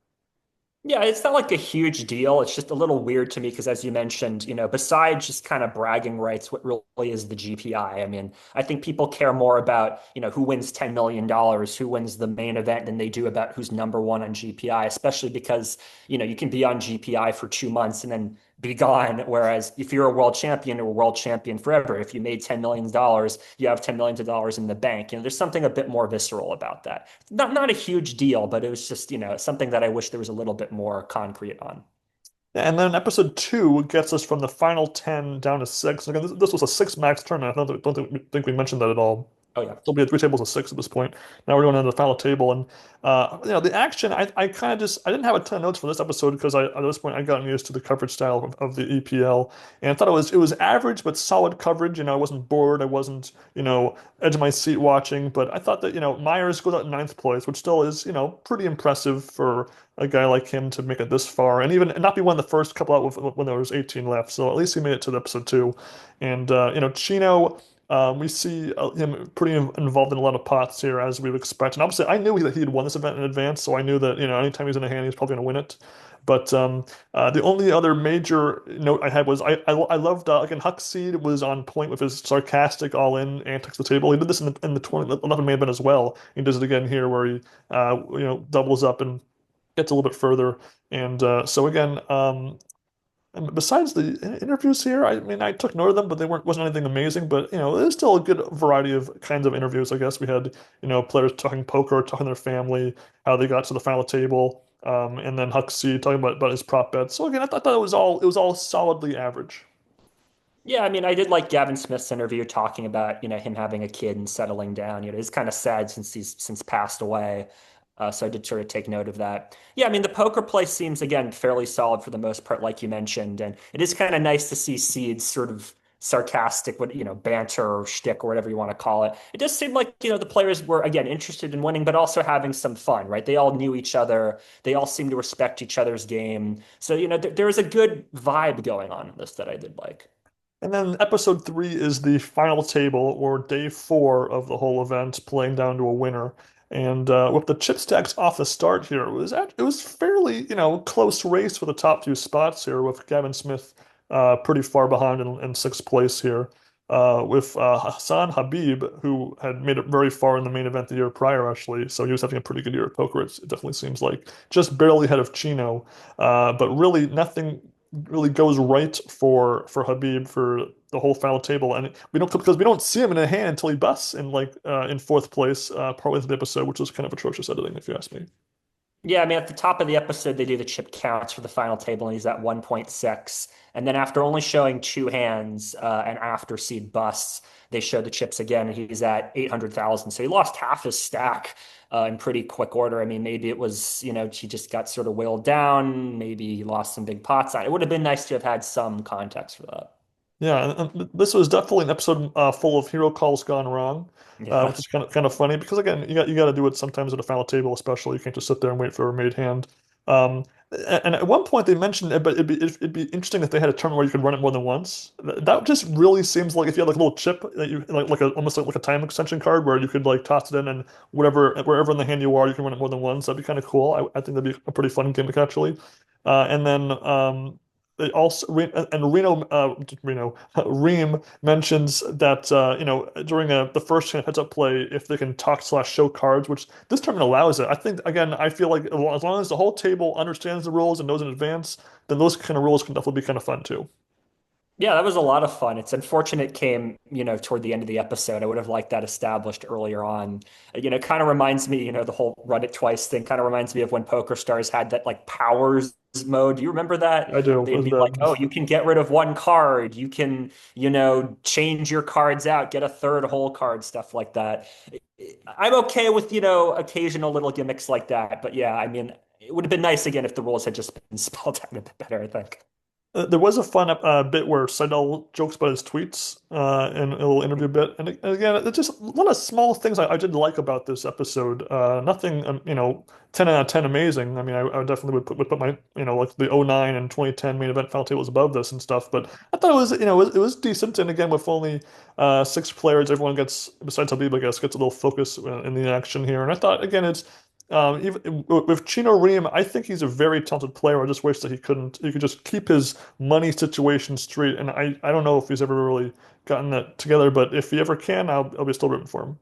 Yeah, it's not like a huge deal. It's just a little weird to me because, as you mentioned, besides just kind of bragging rights, what really is the GPI? I mean, I think people care more about, who wins $10 million, who wins the main event than they do about who's number one on GPI, especially because, you can be on GPI for 2 months and then be gone. Whereas if you're a world champion, you're a world champion forever. If you made $10 million, you have $10 million in the bank. There's something a bit more visceral about that. Not a huge deal, but it was just, something that I wish there was a little bit more concrete on. And then episode two gets us from the final 10 down to six. Again, this was a six max tournament. I don't think we mentioned that at all. Oh yeah. There'll be three tables of six at this point. Now we're going on to the final table, and the action. I kind of I didn't have a ton of notes for this episode because at this point I gotten used to the coverage style of the EPL, and I thought it was average but solid coverage. I wasn't bored. I wasn't edge of my seat watching, but I thought that Myers goes out in ninth place, which still is pretty impressive for a guy like him to make it this far, and even not be one of the first couple out when there was 18 left. So at least he made it to the episode two, and Chino. We see him pretty involved in a lot of pots here, as we would expect. And obviously, I knew that he had won this event in advance, so I knew that anytime he's in a hand, he's probably going to win it. But the only other major note I had was I loved again Huckseed was on point with his sarcastic all-in antics at the table. He did this in the 2011 main event as well. He does it again here, where he doubles up and gets a little bit further. And so again, and besides the interviews here, I mean, I took note of them, but they wasn't anything amazing. But there's still a good variety of kinds of interviews. I guess we had players talking poker, talking their family, how they got to the final table. And then Huxley talking about his prop bets. So again, I thought it was all solidly average. Yeah, I mean, I did like Gavin Smith's interview talking about, him having a kid and settling down. It's kind of sad since he's since passed away. So I did sort of take note of that. Yeah, I mean, the poker play seems again fairly solid for the most part, like you mentioned, and it is kind of nice to see Seed's sort of sarcastic, what banter or shtick or whatever you want to call it. It does seem like the players were again interested in winning, but also having some fun, right? They all knew each other. They all seemed to respect each other's game. So there was a good vibe going on in this that I did like. And then episode three is the final table, or day four of the whole event, playing down to a winner. And with the chip stacks off the start here, it was fairly close race for the top few spots here, with Gavin Smith pretty far behind in sixth place here, with Hassan Habib, who had made it very far in the main event the year prior, actually. So he was having a pretty good year at poker. It definitely seems like just barely ahead of Chino, but really nothing really goes right for Habib for the whole final table, and we don't see him in a hand until he busts in fourth place, partway through the episode, which was kind of atrocious editing, if you ask me. Yeah, I mean, at the top of the episode, they do the chip counts for the final table, and he's at 1.6. And then after only showing two hands, and after seed busts, they show the chips again, and he's at 800,000. So he lost half his stack in pretty quick order. I mean, maybe it was, he just got sort of whaled down. Maybe he lost some big pots. It would have been nice to have had some context for that. Yeah, and this was definitely an episode full of hero calls gone wrong, Yeah. which is kind of funny because again, you got to do it sometimes at a final table, especially. You can't just sit there and wait for a made hand. Um, and at one point they mentioned it, but it'd be interesting if they had a tournament where you could run it more than once. That just really seems like if you had like a little chip that you like almost like a time extension card where you could like toss it in and wherever in the hand you are, you can run it more than once. That'd be kind of cool. I think that'd be a pretty fun gimmick actually. And then they also and Reno Reem mentions that during the first hand heads up play, if they can talk/show cards, which this tournament allows it. I think again, I feel like as long as the whole table understands the rules and knows in advance, then those kind of rules can definitely be kind of fun too. Yeah, that was a lot of fun. It's unfortunate it came, toward the end of the episode. I would have liked that established earlier on. Kind of reminds me, the whole run it twice thing kind of reminds me of when Poker Stars had that like powers mode. Do you remember that? I do. It They'd was be like, bad. oh, you can get rid of one card. You can, change your cards out, get a third whole card, stuff like that. I'm okay with, occasional little gimmicks like that. But yeah, I mean, it would have been nice again if the rules had just been spelled out a bit better, I think. There was a fun bit where Seidel jokes about his tweets in a little interview bit, and again, it's just a lot of small things I did like about this episode. Nothing, 10 out of 10 amazing. I mean, I definitely would put my, like the '09 and 2010 main event final tables above this and stuff, but I thought it was, it was decent. And again, with only six players, everyone gets, besides Habib, I guess, gets a little focus in the action here. And I thought, again, it's even with Chino Ream, I think he's a very talented player. I just wish that he could just keep his money situation straight. And I don't know if he's ever really gotten that together, but if he ever can, I'll be still rooting for him.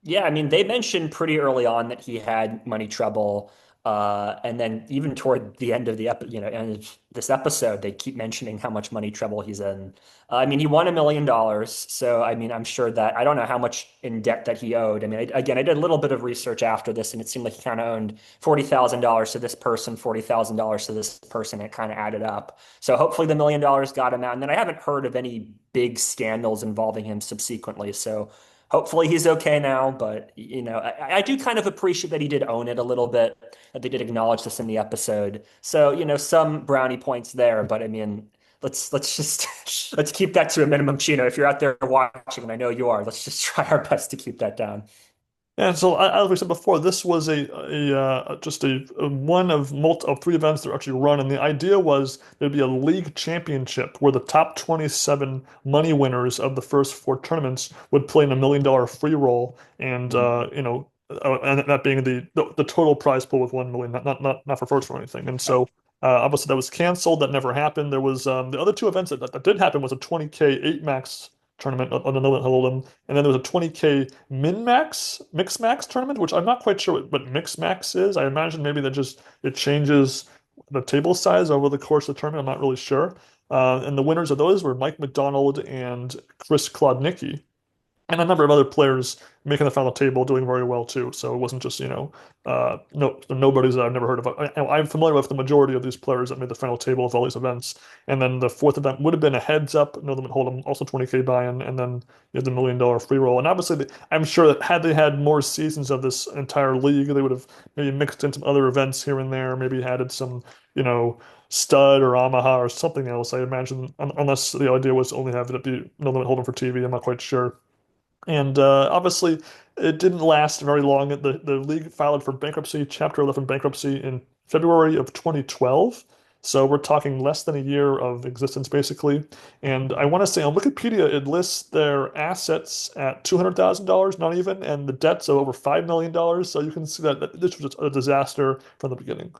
Yeah, I mean, they mentioned pretty early on that he had money trouble. And then even toward the end of end of this episode, they keep mentioning how much money trouble he's in. I mean, he won $1 million. So, I mean, I'm sure that I don't know how much in debt that he owed. I mean, again, I did a little bit of research after this, and it seemed like he kind of owned $40,000 to this person, $40,000 to this person. And it kind of added up. So hopefully the $1 million got him out. And then I haven't heard of any big scandals involving him subsequently. So hopefully he's okay now, but I do kind of appreciate that he did own it a little bit, that they did acknowledge this in the episode. So, some brownie points there, but I mean, let's just let's keep that to a minimum, Chino. If you're out there watching, and I know you are, let's just try our best to keep that down. And so, as we said before, this was just a one of three events that were actually run, and the idea was there'd be a league championship where the top 27 money winners of the first four tournaments would play in $1 million free roll, and and that being the total prize pool with 1 million, not for first or anything. And so, obviously, that was canceled. That never happened. There was the other two events that did happen was a 20K 8 max tournament on another Hold'em, and then there was a 20K min max mix max tournament, which I'm not quite sure what mix max is. I imagine maybe that just it changes the table size over the course of the tournament. I'm not really sure. And the winners of those were Mike McDonald and Chris Klodnicki. and a number of other players making the final table doing very well too. So it wasn't just, no nobodies that I've never heard of. I'm familiar with the majority of these players that made the final table of all these events. And then the fourth event would have been a heads up, no limit hold'em, also 20K buy-in, and then you had the $1 million free roll. And obviously, I'm sure that had they had more seasons of this entire league, they would have maybe mixed in some other events here and there, maybe added some, stud or Omaha or something else. I imagine, unless the idea was to only have it be no limit hold'em for TV. I'm not quite sure. And obviously, it didn't last very long. The league filed for bankruptcy, Chapter 11 bankruptcy, in February of 2012. So we're talking less than a year of existence, basically. And I want to say on Wikipedia, it lists their assets at $200,000, not even, and the debts of over $5 million. So you can see that this was a disaster from the beginning.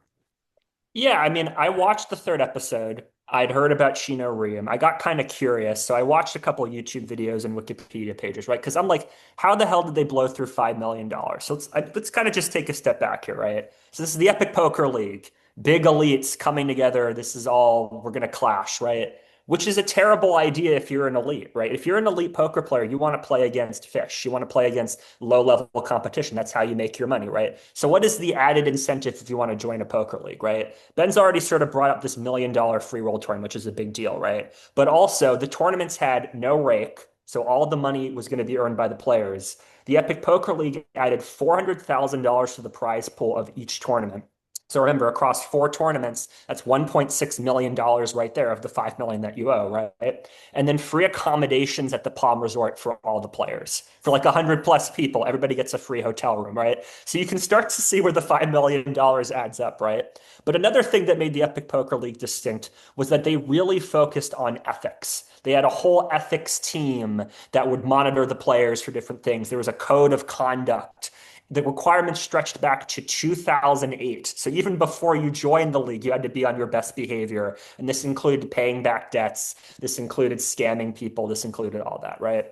Yeah, I mean, I watched the third episode. I'd heard about Chino Riem. I got kind of curious, so I watched a couple of YouTube videos and Wikipedia pages, right? Because I'm like, how the hell did they blow through $5 million? So let's kind of just take a step back here, right? So this is the Epic Poker League, big elites coming together. This is all we're gonna clash, right? Which is a terrible idea if you're an elite, right? If you're an elite poker player, you want to play against fish. You want to play against low-level competition. That's how you make your money, right? So what is the added incentive if you want to join a poker league, right? Ben's already sort of brought up this $1 million free roll tournament, which is a big deal, right? But also the tournaments had no rake, so all the money was going to be earned by the players. The Epic Poker League added $400,000 to the prize pool of each tournament. So remember, across 4 tournaments, that's $1.6 million right there of the $5 million that you owe, right? And then free accommodations at the Palm Resort for all the players. For like 100 plus people, everybody gets a free hotel room, right? So you can start to see where the $5 million adds up, right? But another thing that made the Epic Poker League distinct was that they really focused on ethics. They had a whole ethics team that would monitor the players for different things. There was a code of conduct. The requirements stretched back to 2008. So even before you joined the league, you had to be on your best behavior. And this included paying back debts. This included scamming people. This included all that, right?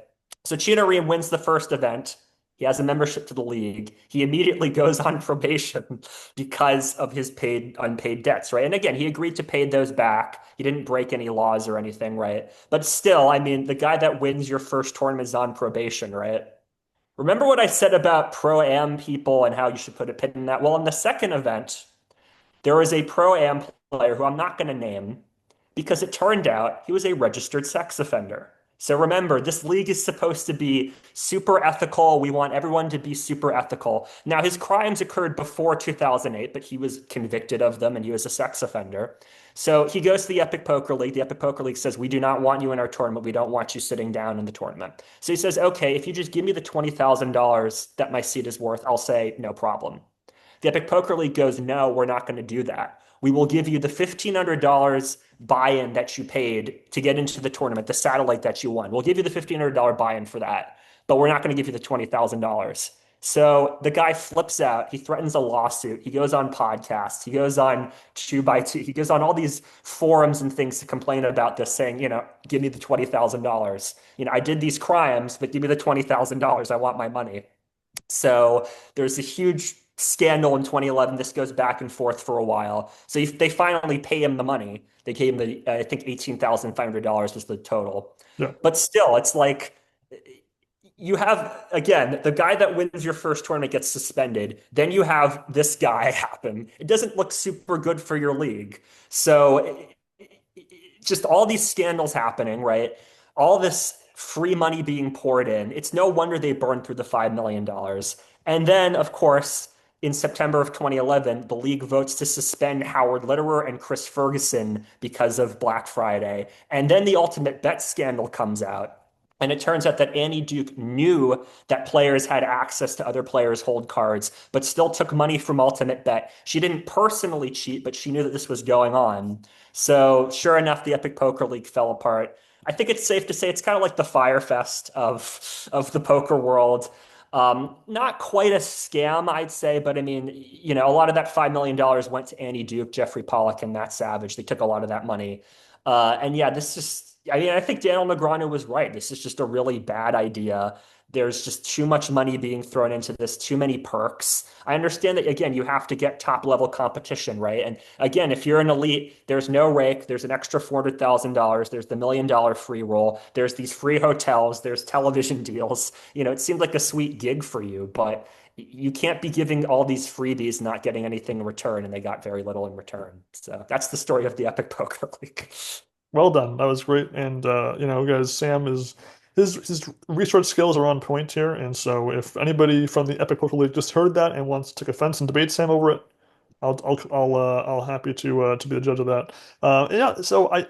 So Chino Riem wins the first event. He has a membership to the league. He immediately goes on probation because of his unpaid debts, right? And again, he agreed to pay those back. He didn't break any laws or anything, right? But still, I mean, the guy that wins your first tournament is on probation, right? Remember what I said about pro-am people and how you should put a pin in that? Well, in the second event, there was a pro-am player who I'm not going to name because it turned out he was a registered sex offender. So remember, this league is supposed to be super ethical. We want everyone to be super ethical. Now, his crimes occurred before 2008, but he was convicted of them and he was a sex offender. So he goes to the Epic Poker League. The Epic Poker League says, we do not want you in our tournament. We don't want you sitting down in the tournament. So he says, okay, if you just give me the $20,000 that my seat is worth, I'll say no problem. The Epic Poker League goes, no, we're not going to do that. We will give you the $1,500 buy-in that you paid to get into the tournament, the satellite that you won. We'll give you the $1,500 buy-in for that, but we're not going to give you the $20,000. So the guy flips out. He threatens a lawsuit. He goes on podcasts. He goes on 2x2. He goes on all these forums and things to complain about this, saying, give me the $20,000. I did these crimes, but give me the $20,000. I want my money. So there's a huge scandal in 2011. This goes back and forth for a while. So they finally pay him the money. They gave him I think $18,500 was the total. Yeah. But still, it's like you have, again, the guy that wins your first tournament gets suspended. Then you have this guy happen. It doesn't look super good for your league. So just all these scandals happening, right? All this free money being poured in. It's no wonder they burned through the $5 million. And then, of course, in September of 2011, the league votes to suspend Howard Litterer and Chris Ferguson because of Black Friday. And then the Ultimate Bet scandal comes out. And it turns out that Annie Duke knew that players had access to other players' hold cards, but still took money from Ultimate Bet. She didn't personally cheat, but she knew that this was going on. So sure enough, the Epic Poker League fell apart. I think it's safe to say it's kind of like the Fyre Fest of the poker world. Not quite a scam, I'd say, but I mean, a lot of that $5 million went to Annie Duke, Jeffrey Pollock, and Matt Savage. They took a lot of that money. And yeah, this just I mean, I think Daniel Negreanu was right. This is just a really bad idea. There's just too much money being thrown into this, too many perks. I understand that, again, you have to get top level competition, right? And again, if you're an elite, there's no rake, there's an extra $400,000, there's the $1 million free roll, there's these free hotels, there's television deals. It seemed like a sweet gig for you, but you can't be giving all these freebies, not getting anything in return, and they got very little in return. So that's the story of the Epic Poker League. Well done. That was great. And guys, Sam is his research skills are on point here. And so if anybody from the Epic Poker League just heard that and wants to take offense and debate Sam over it, I'll happy to be the judge of that. Yeah. So I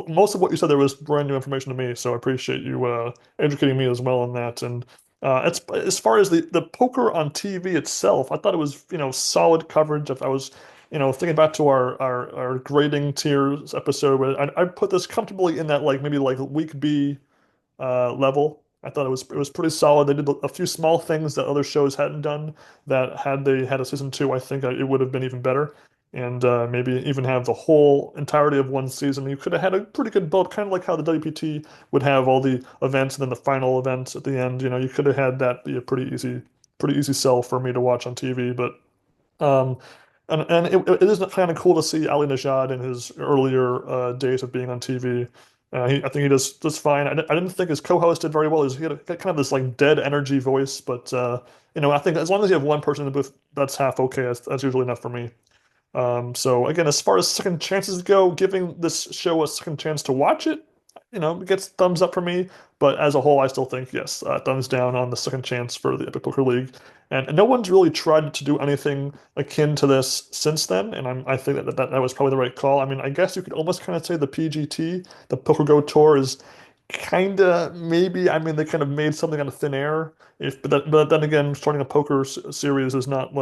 most of what you said there was brand new information to me. So I appreciate you educating me as well on that. And it's as far as the poker on TV itself, I thought it was solid coverage. If I was thinking back to our grading tiers episode, where I put this comfortably in that maybe week B level. I thought it was pretty solid. They did a few small things that other shows hadn't done. That had they had a season two, I think it would have been even better. And maybe even have the whole entirety of one season. You could have had a pretty good build, kind of like how the WPT would have all the events and then the final events at the end. You could have had that be a pretty easy sell for me to watch on TV. But um, and it is kind of cool to see Ali Najad in his earlier days of being on TV. I think he does fine. I didn't think his co-host did very well. He had kind of this dead energy voice, but I think as long as you have one person in the booth, that's half okay. That's usually enough for me. So again, as far as second chances go, giving this show a second chance to watch it, it gets thumbs up for me. But as a whole, I still think yes, thumbs down on the second chance for the Epic Poker League. And no one's really tried to do anything akin to this since then. And I think that was probably the right call. I mean, I guess you could almost kind of say the PGT, the PokerGo Tour, is kind of maybe. I mean, they kind of made something out of thin air. But then again, starting a poker series is not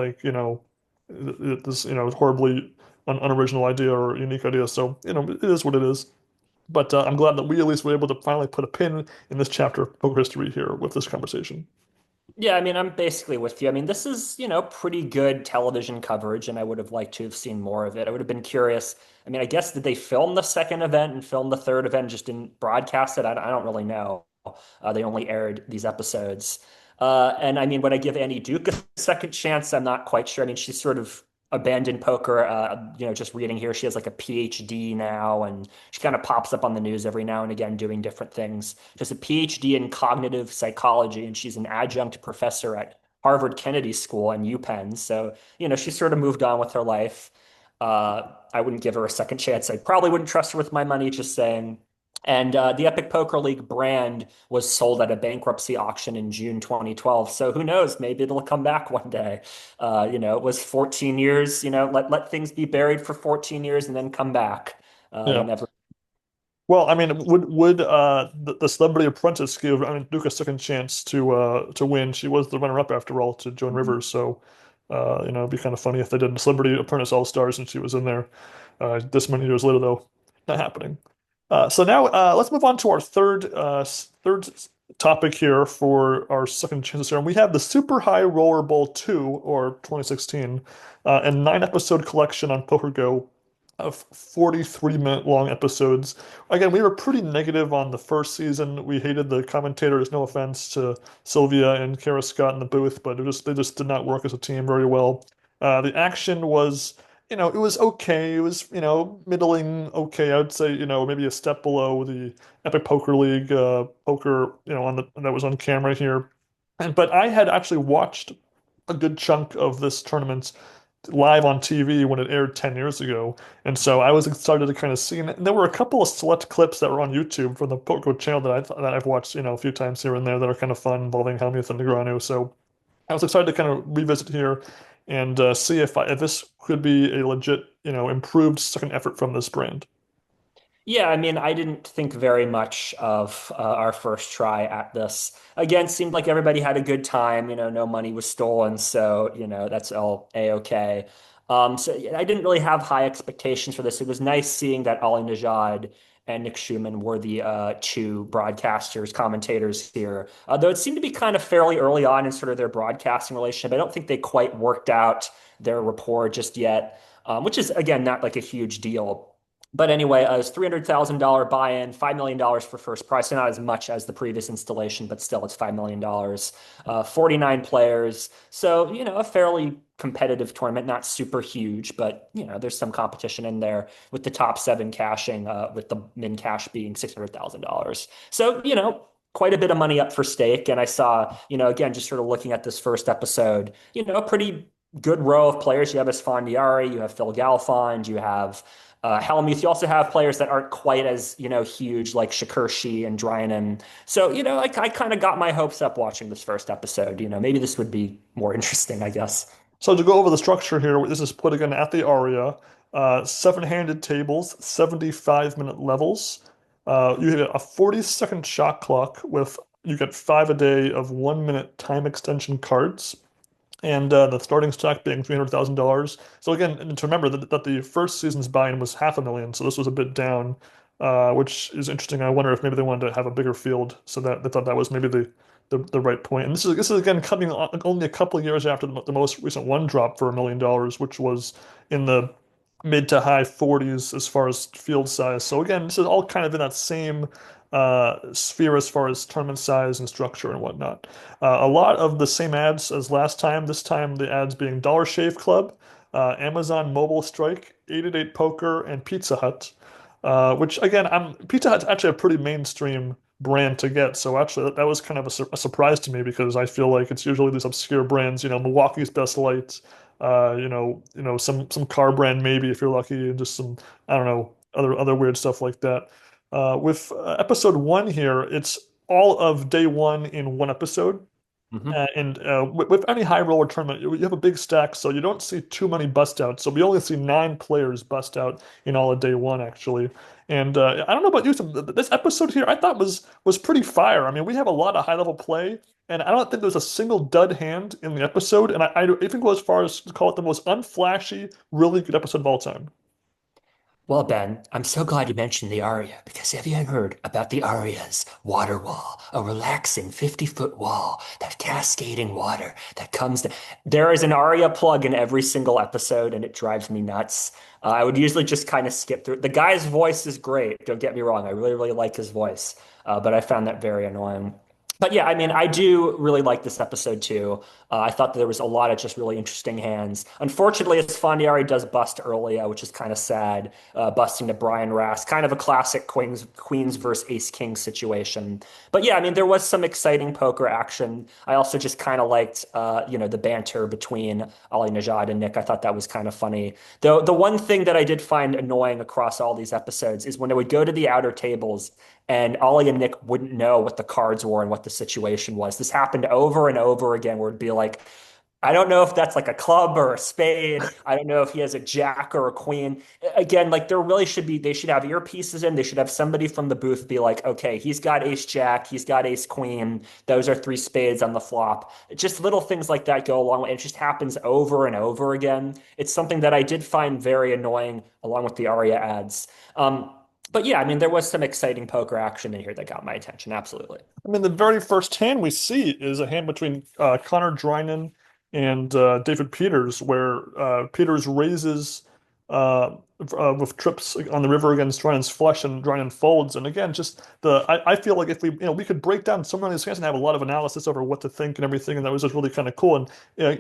this horribly unoriginal idea or unique idea. So it is what it is. But I'm glad that we at least were able to finally put a pin in this chapter of poker history here with this conversation. Yeah, I mean, I'm basically with you. I mean, this is, pretty good television coverage, and I would have liked to have seen more of it. I would have been curious. I mean, I guess did they film the second event and film the third event, just didn't broadcast it? I don't really know. They only aired these episodes. And I mean, would I give Annie Duke a second chance? I'm not quite sure. I mean, she's sort of abandoned poker. Just reading here, she has like a PhD now, and she kind of pops up on the news every now and again doing different things. She has a PhD in cognitive psychology, and she's an adjunct professor at Harvard Kennedy School and UPenn. So, she's sort of moved on with her life. I wouldn't give her a second chance. I probably wouldn't trust her with my money, just saying. And the Epic Poker League brand was sold at a bankruptcy auction in June 2012. So who knows? Maybe it'll come back one day. It was 14 years. Let things be buried for 14 years and then come back. Yeah. Never. Well, I mean, would the Celebrity Apprentice give Duke a second chance to win? She was the runner-up after all to Joan Rivers, so it'd be kind of funny if they did Celebrity Apprentice All Stars and she was in there. This many years later, though, not happening. So now let's move on to our third topic here for our second chances here. And we have the Super High Roller Bowl 2, or 2016, and 9-episode collection on PokerGo of 43-minute long episodes. Again, we were pretty negative on the first season. We hated the commentators, no offense to Sylvia and Kara Scott in the booth, but they just did not work as a team very well. The action was it was okay. It was, middling okay. I would say, maybe a step below the Epic Poker League poker, that was on camera here. But I had actually watched a good chunk of this tournament live on TV when it aired 10 years ago. And so I was excited to kind of see it. And there were a couple of select clips that were on YouTube from the PokerGo channel that I've watched, a few times here and there that are kind of fun involving Hellmuth and Negreanu. So I was excited to kind of revisit here and see if this could be a legit, improved second effort from this brand. Yeah, I mean, I didn't think very much of our first try at this. Again, seemed like everybody had a good time. No money was stolen, so that's all a-okay. So yeah, I didn't really have high expectations for this. It was nice seeing that Ali Najad and Nick Schumann were the two broadcasters, commentators here. Though it seemed to be kind of fairly early on in sort of their broadcasting relationship. I don't think they quite worked out their rapport just yet, which is, again, not like a huge deal. But anyway, it was $300,000 buy-in, $5 million for first prize. So not as much as the previous installation, but still it's $5 million. 49 players. So, a fairly competitive tournament, not super huge, but there's some competition in there with the top seven cashing, with the min cash being $600,000. So, quite a bit of money up for stake. And I saw, again, just sort of looking at this first episode, a pretty good row of players. You have Esfandiari, you have Phil Galfond, you have Hellmuth. You also have players that aren't quite as, huge like Shakurshi and Drynan. So, I kind of got my hopes up watching this first episode. Maybe this would be more interesting, I guess. So to go over the structure here, this is put again at the Aria. Seven-handed tables, 75-minute levels. You get a 40-second shot clock with you get 5 a day of 1 minute time extension cards, and the starting stack being $300,000. So again, and to remember that the first season's buy-in was 500,000, so this was a bit down, which is interesting. I wonder if maybe they wanted to have a bigger field, so that they thought that was maybe the right point. And this is again coming only a couple of years after the most recent one drop for $1 million, which was in the mid to high 40s as far as field size. So again, this is all kind of in that same sphere as far as tournament size and structure and whatnot. A lot of the same ads as last time. This time the ads being Dollar Shave Club, Amazon Mobile Strike, 888 Poker, and Pizza Hut. Which again, Pizza Hut's actually a pretty mainstream brand to get. So actually, that was kind of a surprise to me because I feel like it's usually these obscure brands. Milwaukee's Best Light. Some car brand maybe if you're lucky, and just some I don't know other weird stuff like that. With episode one here, it's all of day one in one episode. Mhm. And with any high roller tournament, you have a big stack, so you don't see too many bust outs. So we only see 9 players bust out in all of day one, actually. And I don't know about you, this episode here I thought was pretty fire. I mean, we have a lot of high level play, and I don't think there's a single dud hand in the episode. And I even go as far as to call it the most unflashy, really good episode of all time. Well, Ben, I'm so glad you mentioned the Aria because have you heard about the Aria's water wall, a relaxing 50-foot wall, that cascading water that comes to... There is an Aria plug in every single episode, and it drives me nuts. I would usually just kind of skip through. The guy's voice is great. Don't get me wrong. I really, really like his voice, but I found that very annoying. But yeah, I mean, I do really like this episode too. I thought that there was a lot of just really interesting hands. Unfortunately, Esfandiari does bust early, which is kind of sad, busting to Brian Rass, kind of a classic Queens versus Ace King situation. But yeah, I mean, there was some exciting poker action. I also just kind of liked, the banter between Ali Najad and Nick. I thought that was kind of funny. Though the one thing that I did find annoying across all these episodes is when they would go to the outer tables and Ollie and Nick wouldn't know what the cards were and what the situation was. This happened over and over again, where it'd be like, I don't know if that's like a club or a spade. I don't know if he has a jack or a queen. Again, like there really should be, they should have earpieces in. They should have somebody from the booth be like, okay, he's got ace jack, he's got ace queen. Those are 3 spades on the flop. Just little things like that go a long way. It just happens over and over again. It's something that I did find very annoying along with the Aria ads. But yeah, I mean, there was some exciting poker action in here that got my attention. Absolutely. I mean, the very first hand we see is a hand between Connor Drynan and David Peters, where Peters raises with trips on the river against Drynan's flush, and Drynan folds. And again, just I feel like if we could break down some of these hands and have a lot of analysis over what to think and everything, and that was just really kind of cool. And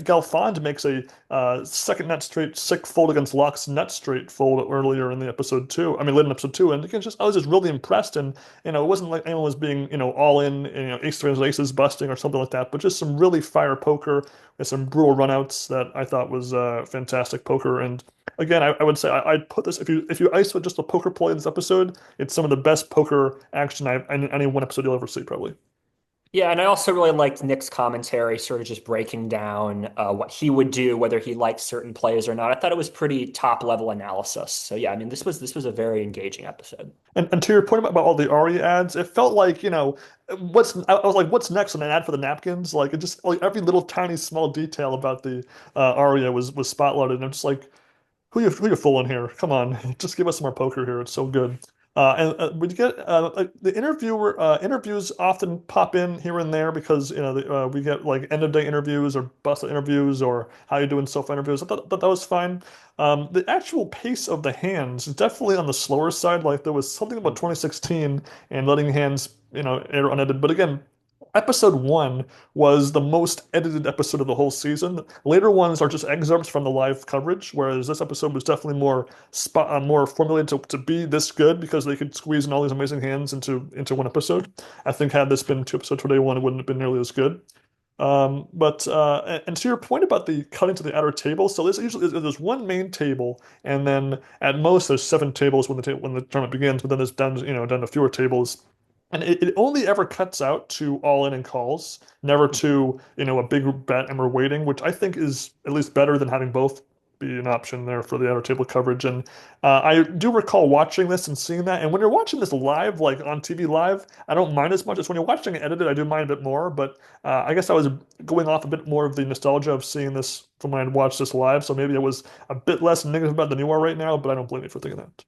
Galfond makes a second net straight sick fold against Locke's net straight fold earlier in the episode two. I mean, late in episode two, and again, just I was just really impressed. And it wasn't like anyone was being all in, ace three aces busting or something like that, but just some really fire poker and some brutal runouts that I thought was fantastic poker. And again, I would say I'd put this if you isolate just the poker play in this episode, it's some of the best poker action in any one episode you'll ever see, probably. Yeah, and I also really liked Nick's commentary, sort of just breaking down what he would do, whether he likes certain plays or not. I thought it was pretty top level analysis. So yeah, I mean, this was a very engaging episode. And to your point about all the Ari ads, it felt like, I was like, what's next on an ad for the napkins? Like it just like every little tiny small detail about the Aria was spotlighted. And I'm just like, who you fooling here? Come on, just give us some more poker here. It's so good. And we get like the interviews often pop in here and there because we get like end of day interviews or bust interviews or how you doing so far interviews. I thought that was fine. The actual pace of the hands is definitely on the slower side. Like there was something about 2016 and letting hands air unedited. But again, episode one was the most edited episode of the whole season. Later ones are just excerpts from the live coverage, whereas this episode was definitely more formulated to be this good because they could squeeze in all these amazing hands into one episode. I think had this been two episodes for day one, it wouldn't have been nearly as good. And to your point about the cutting to the outer table, so there's one main table, and then at most there's seven tables when the tournament begins, but then there's down to fewer tables. And it only ever cuts out to all in and calls, never to, a big bet and we're waiting, which I think is at least better than having both be an option there for the outer table coverage. And I do recall watching this and seeing that. And when you're watching this live, like on TV live, I don't mind as much as when you're watching it edited, I do mind a bit more. But I guess I was going off a bit more of the nostalgia of seeing this from when I'd watched this live. So maybe I was a bit less negative about than you are right now, but I don't blame you for thinking that.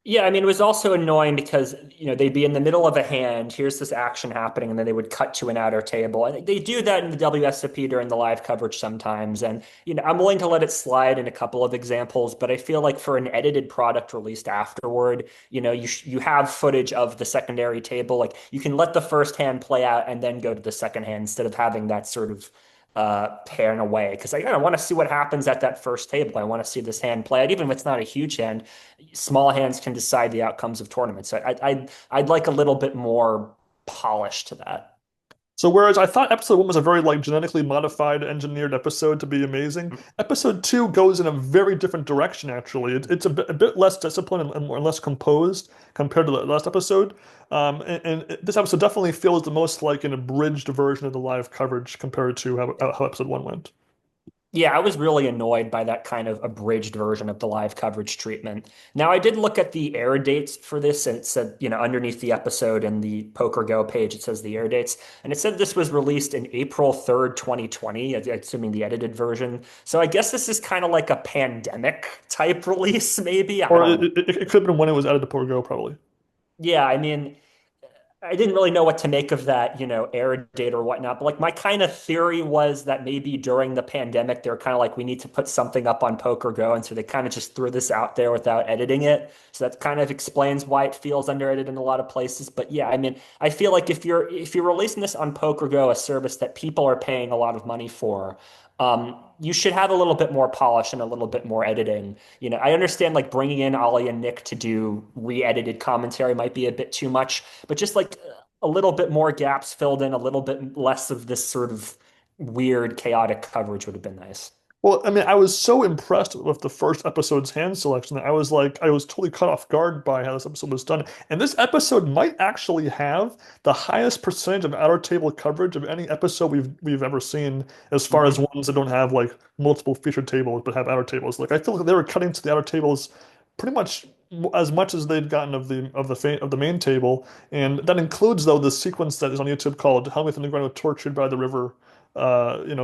Yeah, I mean, it was also annoying because, they'd be in the middle of a hand, here's this action happening, and then they would cut to an outer table. And they do that in the WSOP during the live coverage sometimes. And, I'm willing to let it slide in a couple of examples, but I feel like for an edited product released afterward, you have footage of the secondary table. Like you can let the first hand play out and then go to the second hand instead of having that sort of pan away because I want to see what happens at that first table. I want to see this hand play out, even if it's not a huge hand. Small hands can decide the outcomes of tournaments. So I'd like a little bit more polish to that. So whereas I thought episode one was a very like genetically modified, engineered episode to be amazing, episode two goes in a very different direction. Actually, it's a bit less disciplined and more less composed compared to the last episode. And this episode definitely feels the most like an abridged version of the live coverage compared to how episode one went. Yeah, I was really annoyed by that kind of abridged version of the live coverage treatment. Now, I did look at the air dates for this, and it said, underneath the episode and the PokerGo page, it says the air dates. And it said this was released in April 3rd, 2020, assuming the edited version. So I guess this is kind of like a pandemic type release, maybe. I Or don't know. it could have been when it was added to PokerGo, probably. Yeah, I mean, I didn't really know what to make of that, air date or whatnot. But like my kind of theory was that maybe during the pandemic, they're kind of like, we need to put something up on PokerGo. And so they kind of just threw this out there without editing it. So that kind of explains why it feels under edited in a lot of places. But yeah, I mean, I feel like if you're releasing this on PokerGo, a service that people are paying a lot of money for, you should have a little bit more polish and a little bit more editing. I understand like bringing in Ollie and Nick to do re-edited commentary might be a bit too much, but just like a little bit more gaps filled in, a little bit less of this sort of weird, chaotic coverage would have been nice. Well, I mean, I was so impressed with the first episode's hand selection that I was totally caught off guard by how this episode was done. And this episode might actually have the highest percentage of outer table coverage of any episode we've ever seen, as far as Mhm. ones that don't have like multiple featured tables but have outer tables. Like I feel like they were cutting to the outer tables pretty much as they'd gotten of the main table, and that includes though the sequence that is on YouTube called Hellmuth and Negreanu tortured by the river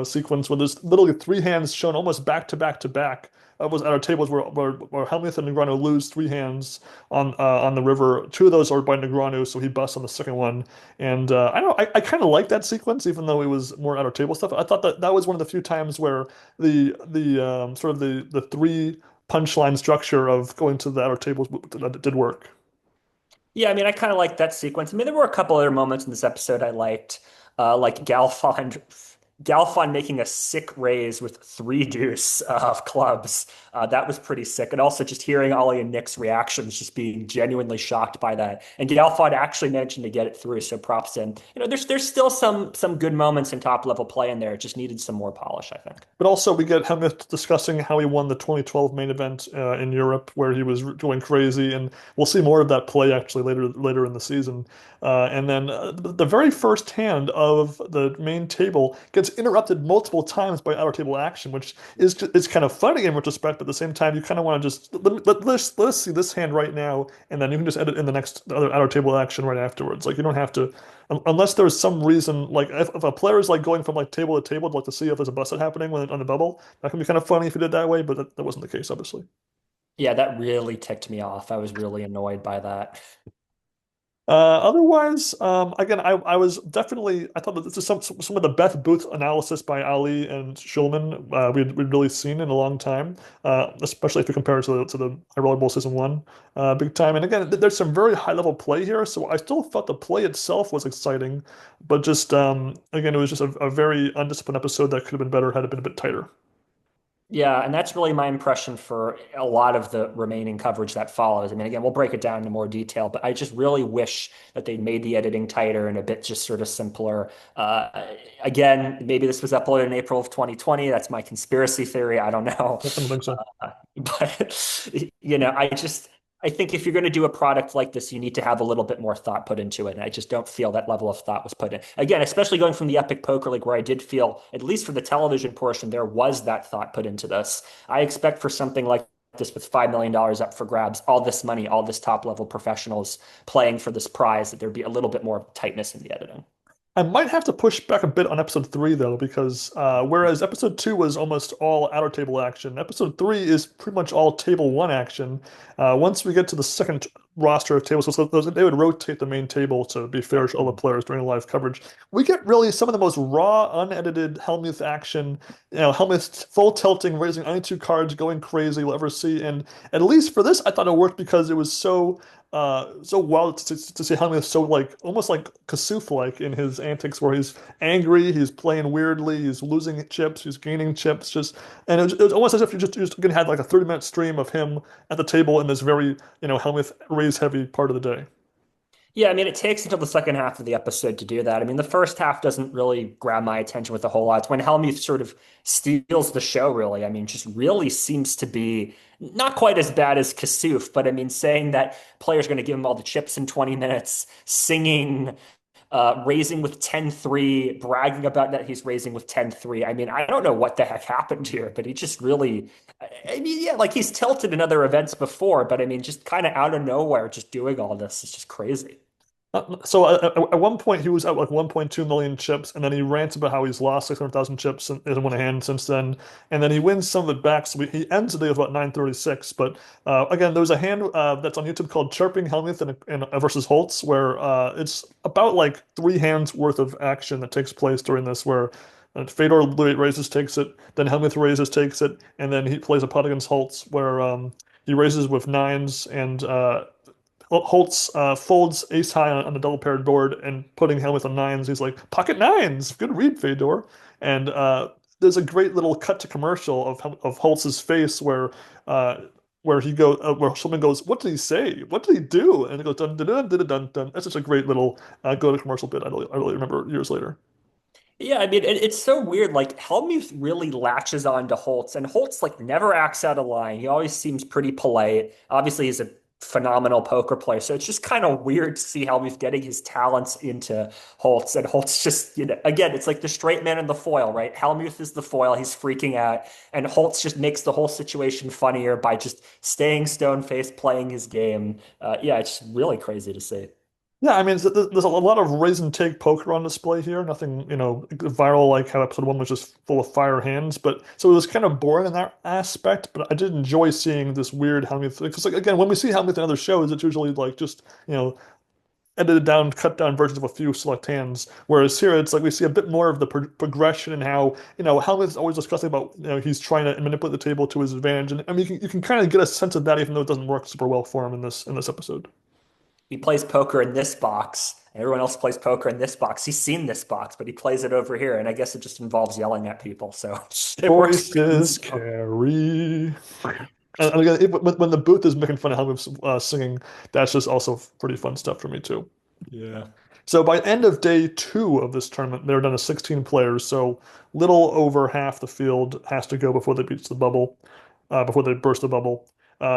sequence where there's literally three hands shown almost back to back to back. Was at our tables where Hellmuth and Negreanu lose three hands on the river. Two of those are by Negreanu, so he busts on the second one. And I don't know, I kind of like that sequence, even though it was more at our table stuff. I thought that was one of the few times where the sort of the three punchline structure of going to the outer tables that did work. Yeah, I mean, I kind of liked that sequence. I mean, there were a couple other moments in this episode I liked, like Galfond making a sick raise with three deuce of clubs. That was pretty sick. And also just hearing Ollie and Nick's reactions, just being genuinely shocked by that. And Galfond actually managing to get it through. So props in. There's still some good moments in top level play in there. It just needed some more polish, I think. But also, we get Hellmuth discussing how he won the 2012 main event in Europe, where he was going crazy, and we'll see more of that play actually later in the season. And then the very first hand of the main table gets interrupted multiple times by outer table action, which is kind of funny in retrospect, but at the same time, you kind of want to just let's see this hand right now, and then you can just edit in the other outer table action right afterwards. Like you don't have to, unless there's some reason, like if a player is like going from like table to table, I'd like to see if there's a busted happening on the bubble. That can be kind of funny if you did it that way, but that wasn't the case, obviously. Yeah, that really ticked me off. I was really annoyed by that. Otherwise, again, I was definitely I thought that this is some of the best booth analysis by Ali and Schulman we'd really seen in a long time, especially if you compare it to the High Roller Bowl season one, big time. And again, there's some very high level play here, so I still thought the play itself was exciting, but just again, it was just a very undisciplined episode that could have been better had it been a bit tighter. Yeah, and that's really my impression for a lot of the remaining coverage that follows. I mean, again, we'll break it down into more detail, but I just really wish that they made the editing tighter and a bit just sort of simpler. Again, maybe this was uploaded in April of 2020. That's my conspiracy theory. I don't know. I don't think so. But I think if you're going to do a product like this, you need to have a little bit more thought put into it. And I just don't feel that level of thought was put in. Again, especially going from the Epic Poker League, where I did feel, at least for the television portion, there was that thought put into this. I expect for something like this with $5 million up for grabs, all this money, all this top level professionals playing for this prize, that there'd be a little bit more tightness in the editing. I might have to push back a bit on episode three though, because whereas episode two was almost all outer table action, episode three is pretty much all table one action. Once we get to the second roster of tables, so they would rotate the main table to be fair to all the players during live coverage. We get really some of the most raw, unedited Hellmuth action. Hellmuth full tilting, raising only two cards, going crazy you'll ever see. And at least for this, I thought it worked because it was so wild to see Hellmuth so like almost like Kasuf-like in his antics, where he's angry, he's playing weirdly, he's losing chips, he's gaining chips, just and it was almost as if you just gonna had like a 30-minute stream of him at the table in this very Hellmuth raise heavy part of the day. Yeah, I mean, it takes until the second half of the episode to do that. I mean, the first half doesn't really grab my attention with a whole lot. It's when Hellmuth sort of steals the show, really. I mean, just really seems to be not quite as bad as Kasuf, but I mean, saying that players are going to give him all the chips in 20 minutes, singing, raising with 10-3, bragging about that he's raising with 10-3. I mean, I don't know what the heck happened here, but he just really, I mean, yeah, like he's tilted in other events before, but I mean, just kind of out of nowhere, just doing all this is just crazy. So at one point he was at like 1.2 million chips, and then he rants about how he's lost 600,000 chips and hasn't won a hand since then. And then he wins some of it back, so he ends the day with about 936. But again, there was a hand that's on YouTube called Chirping Helmuth and versus Holtz, where it's about like three hands worth of action that takes place during this, where Fedor raises, takes it, then Helmuth raises, takes it, and then he plays a pot against Holtz where he raises with nines and Holtz folds ace high on the double paired board and putting Hellmuth on nines. He's like, pocket nines. Good read, Fedor. And there's a great little cut to commercial of Holtz's face where he goes where someone goes, what did he say? What did he do? And it goes dun dun dun dun dun dun. That's such a great little go to commercial bit. I really remember years later. Yeah, I mean, it's so weird. Like Hellmuth really latches on to Holtz, and Holtz like never acts out of line. He always seems pretty polite. Obviously, he's a phenomenal poker player, so it's just kind of weird to see Hellmuth getting his talents into Holtz, and Holtz just, again, it's like the straight man in the foil, right? Hellmuth is the foil. He's freaking out, and Holtz just makes the whole situation funnier by just staying stone faced, playing his game. Yeah, it's really crazy to see. Yeah, I mean, there's a lot of raise and take poker on display here. Nothing, viral like how episode one was just full of fire hands. But so it was kind of boring in that aspect. But I did enjoy seeing this weird Helmuth. Because like again, when we see Helmuth in other shows, it's usually like just edited down, cut down versions of a few select hands. Whereas here, it's like we see a bit more of the progression and how Helmuth's always discussing about he's trying to manipulate the table to his advantage. And I mean, you can kind of get a sense of that, even though it doesn't work super well for him in this episode. He plays poker in this box, and everyone else plays poker in this box. He's seen this box, but he plays it over here, and I guess it just involves yelling at people. So it works. Voices carry. And again, when the booth is making fun of Helmut's singing, that's just also pretty fun stuff for me too. Yeah. So by end of day two of this tournament, they're down to 16 players. So little over half the field has to go before they beat the bubble, before they burst the bubble.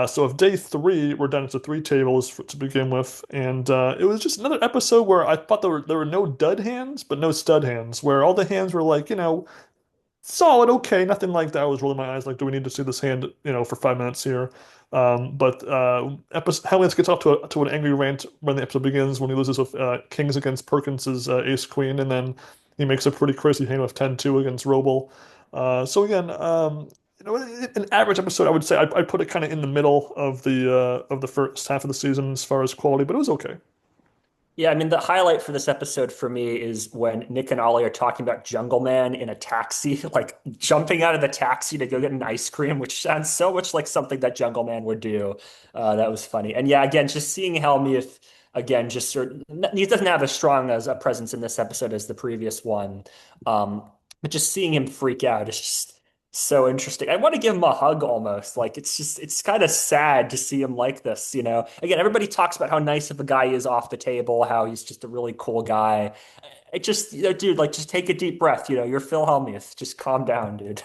So of day three, we're down to three tables to begin with, and it was just another episode where I thought there were no dud hands, but no stud hands, where all the hands were like, solid, okay, nothing like that. I was rolling my eyes like, do we need to see this hand, for 5 minutes here? But Helmuth gets off to an angry rant when the episode begins, when he loses with kings against Perkins's ace queen, and then he makes a pretty crazy hand with 10-2 against Roble. So again, an average episode, I would say I put it kind of in the middle of the first half of the season as far as quality, but it was okay. Yeah, I mean, the highlight for this episode for me is when Nick and Ollie are talking about Jungle Man in a taxi, like jumping out of the taxi to go get an ice cream, which sounds so much like something that Jungle Man would do. That was funny. And yeah, again, just seeing Hellmuth again, just sort of, he doesn't have as strong as a presence in this episode as the previous one. But just seeing him freak out is just so interesting. I want to give him a hug almost. Like it's kind of sad to see him like this, you know. Again, everybody talks about how nice of a guy he is off the table, how he's just a really cool guy. It just, dude, like just take a deep breath, you're Phil Hellmuth. Just calm down, dude.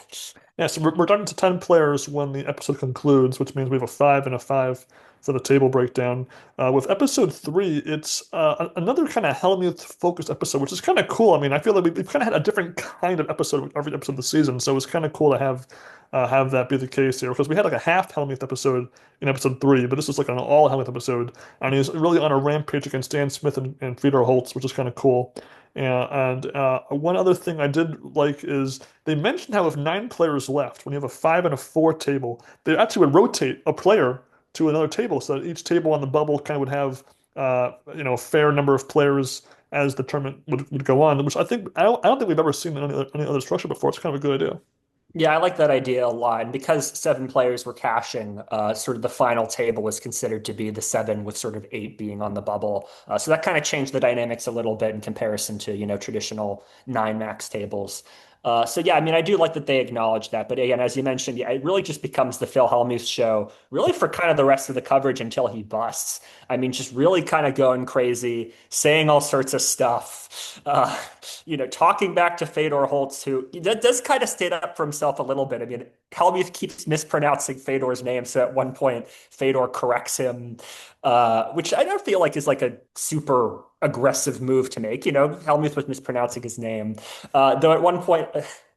Yeah, so we're down to 10 players when the episode concludes, which means we have a 5 and a 5 for the table breakdown. With episode 3, it's another kind of Hellmuth focused episode, which is kind of cool. I mean, I feel like we've kind of had a different kind of episode with every episode of the season, so it's kind of cool to have that be the case here. Because we had like a half Hellmuth episode in episode 3, but this is like an all Hellmuth episode, and he's really on a rampage against Dan Smith and Fyre Holtz, which is kind of cool. And one other thing I did like is they mentioned how if 9 players left, when you have a 5 and a 4 table, they actually would rotate a player to another table, so that each table on the bubble kind of would have a fair number of players as the tournament would go on, which I don't think we've ever seen in any other structure before. It's kind of a good idea. Yeah, I like that idea a lot. And because 7 players were cashing, sort of the final table was considered to be the 7 with sort of 8 being on the bubble. So that kind of changed the dynamics a little bit in comparison to, traditional 9 max tables. So yeah, I mean, I do like that they acknowledge that. But again, as you mentioned, yeah, it really just becomes the Phil Hellmuth show, really for kind of the rest of the coverage until he busts. I mean, just really kind of going crazy, saying all sorts of stuff. Talking back to Fedor Holtz, who that does kind of stand up for himself a little bit. I mean, Hellmuth keeps mispronouncing Fedor's name, so at one point Fedor corrects him, which I don't feel like is like a super aggressive move to make. Hellmuth was mispronouncing his name, though at one point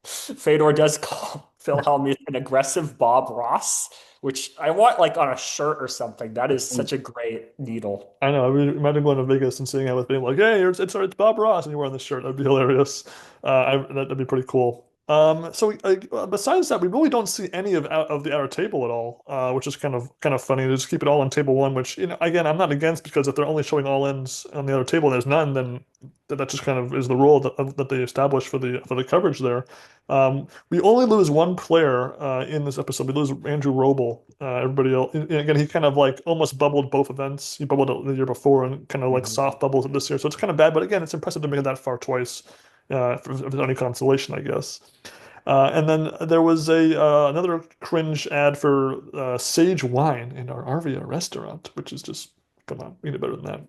Fedor does call Phil Hellmuth an aggressive Bob Ross, which I want like on a shirt or something. That is such a great needle. I know. I mean, imagine going to Vegas and seeing it with being like, "Hey, it's Bob Ross," and you're wearing the shirt. That'd be hilarious. That'd be pretty cool. Besides that, we really don't see any of the outer table at all, which is kind of funny. They just keep it all on table one, which again I'm not against because if they're only showing all ends on the other table and there's none, then that just kind of is the rule that they established for the coverage there. We only lose one player in this episode. We lose Andrew Roble. Everybody else, again, he kind of like almost bubbled both events. He bubbled it the year before and kind of like soft bubbles it this year. So it's kind of bad, but again, it's impressive to make it that far twice. If there's any consolation, I guess. And then there was another cringe ad for Sage Wine in our Arvia restaurant, which is just, come on, we can do better than that.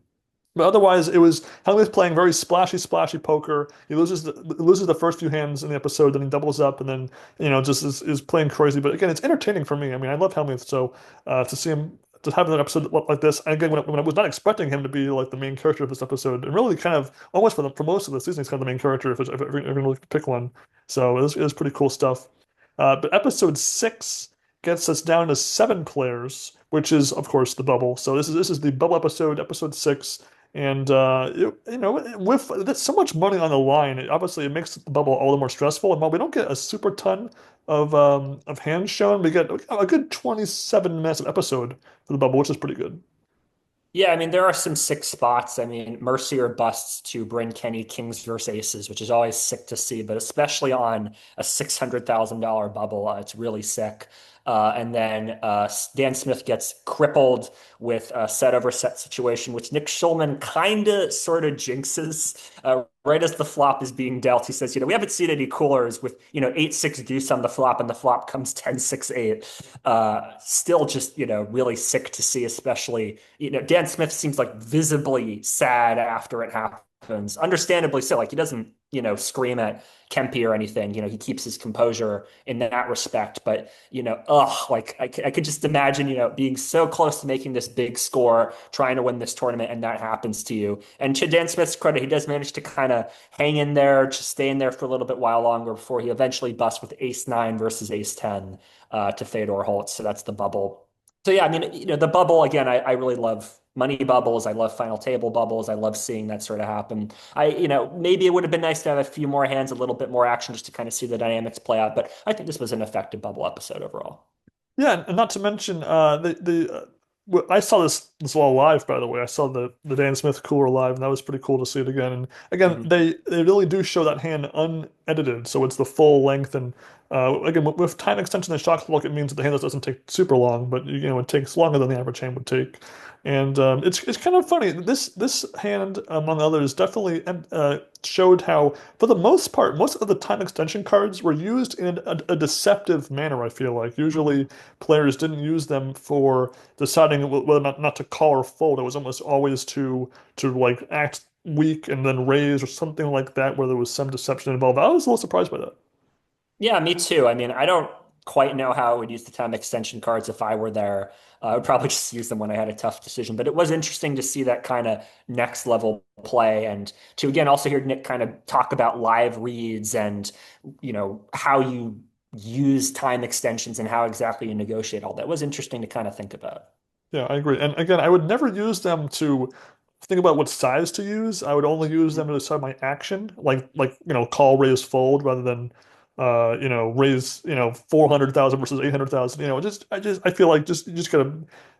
But otherwise, it was Hellmuth playing very splashy poker. He loses the first few hands in the episode, then he doubles up, and then just is playing crazy. But again, it's entertaining for me. I mean, I love Hellmuth, so to see him to have an episode like this, and again, when I was not expecting him to be like the main character of this episode, and really kind of almost for most of the season, he's kind of the main character if you're going to pick one. So it was pretty cool stuff. But episode 6 gets us down to 7 players, which is of course the bubble. So this is the bubble episode 6. And with there's so much money on the line, obviously it makes the bubble all the more stressful. And while we don't get a super ton of hands shown, we get a good 27 minutes of episode for the bubble, which is pretty good. Yeah, I mean, there are some sick spots. I mean, Mercier busts to Bryn Kenny Kings versus Aces, which is always sick to see, but especially on a $600,000 bubble, it's really sick. And then Dan Smith gets crippled with a set over set situation, which Nick Schulman kind of sort of jinxes. Right as the flop is being dealt, he says, we haven't seen any coolers with, 8-6 deuce on the flop and the flop comes 10-6-8. Still just, really sick to see, especially, Dan Smith seems like visibly sad after it happens. Understandably so. Like he doesn't, scream at Kempe or anything. He keeps his composure in that respect. But, like I could just imagine, being so close to making this big score, trying to win this tournament, and that happens to you. And to Dan Smith's credit, he does manage to kind of hang in there, just stay in there for a little bit while longer before he eventually busts with Ace-9 versus Ace-10 to Fedor Holtz. So that's the bubble. So yeah, I mean, the bubble again, I really love money bubbles. I love final table bubbles. I love seeing that sort of happen. Maybe it would have been nice to have a few more hands, a little bit more action just to kind of see the dynamics play out. But I think this was an effective bubble episode overall. Yeah, and not to mention I saw this all live, by the way. I saw the Dan Smith cooler live, and that was pretty cool to see it again. And again, Mhm. they really do show that hand unedited, so it's the full length. And again, with time extension and shot clock, it means that the hand doesn't take super long, but it takes longer than the average hand would take. And it's kind of funny. This hand, among others, definitely showed how, for the most part, most of the time extension cards were used in a deceptive manner. I feel like usually players didn't use them for deciding whether or not to call or fold. It was almost always to like act weak and then raise or something like that, where there was some deception involved. I was a little surprised by that. Yeah, me too. I mean, I don't quite know how I would use the time extension cards if I were there. I would probably just use them when I had a tough decision. But it was interesting to see that kind of next level play and to again also hear Nick kind of talk about live reads and how you use time extensions and how exactly you negotiate all that. It was interesting to kind of think about. Yeah, I agree. And again, I would never use them to think about what size to use. I would only use them to decide my action, like call, raise, fold, rather than raise 400,000 versus 800,000. I feel like you just gotta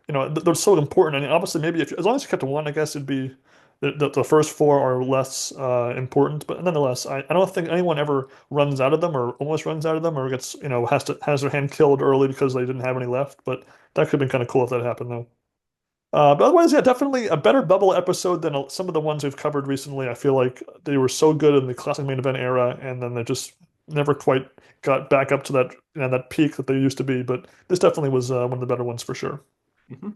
they're so important. And obviously, maybe if as long as you kept to one, I guess it'd be the first four are less important. But nonetheless, I don't think anyone ever runs out of them or almost runs out of them or gets has their hand killed early because they didn't have any left. But that could have been kind of cool if that happened though. But otherwise, yeah, definitely a better bubble episode than some of the ones we've covered recently. I feel like they were so good in the classic main event era, and then they just never quite got back up to that peak that they used to be. But this definitely was one of the better ones for sure. Mhm.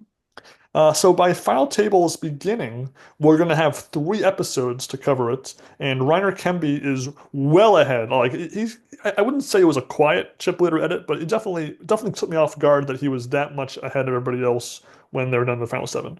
So by Final Table's beginning, we're going to have 3 episodes to cover it, and Reiner Kempe is well ahead. Like I wouldn't say it was a quiet chip leader edit, but it definitely took me off guard that he was that much ahead of everybody else when they were done the final 7.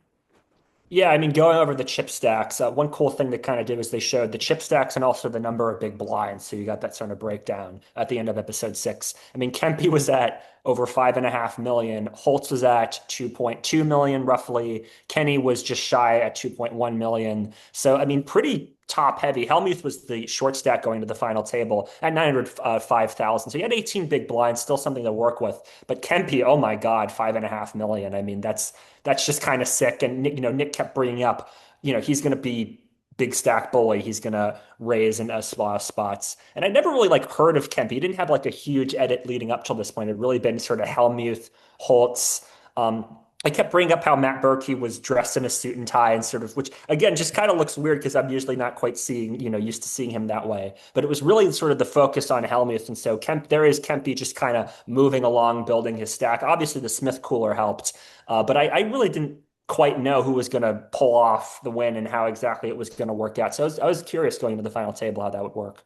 Yeah, I mean, going over the chip stacks, one cool thing they kind of did was they showed the chip stacks and also the number of big blinds. So you got that sort of breakdown at the end of episode 6. I mean, Kempe was at over 5.5 million. Holtz was at 2.2 million roughly. Kenny was just shy at 2.1 million. So, I mean, pretty top heavy. Hellmuth was the short stack going to the final table at 905,000. So he had 18 big blinds, still something to work with. But Kempe, oh my God, 5.5 million. I mean, that's just kind of sick. And Nick kept bringing up, he's going to be big stack bully. He's going to raise in SWA spots. And I never really heard of Kempe. He didn't have a huge edit leading up till this point. It had really been sort of Hellmuth, Holtz. I kept bringing up how Matt Berkey was dressed in a suit and tie and sort of, which again, just kind of looks weird because I'm usually not quite used to seeing him that way. But it was really sort of the focus on Hellmuth. And so there is Kempe just kind of moving along, building his stack. Obviously, the Smith cooler helped. But I really didn't quite know who was going to pull off the win and how exactly it was going to work out. So I was curious going to the final table how that would work.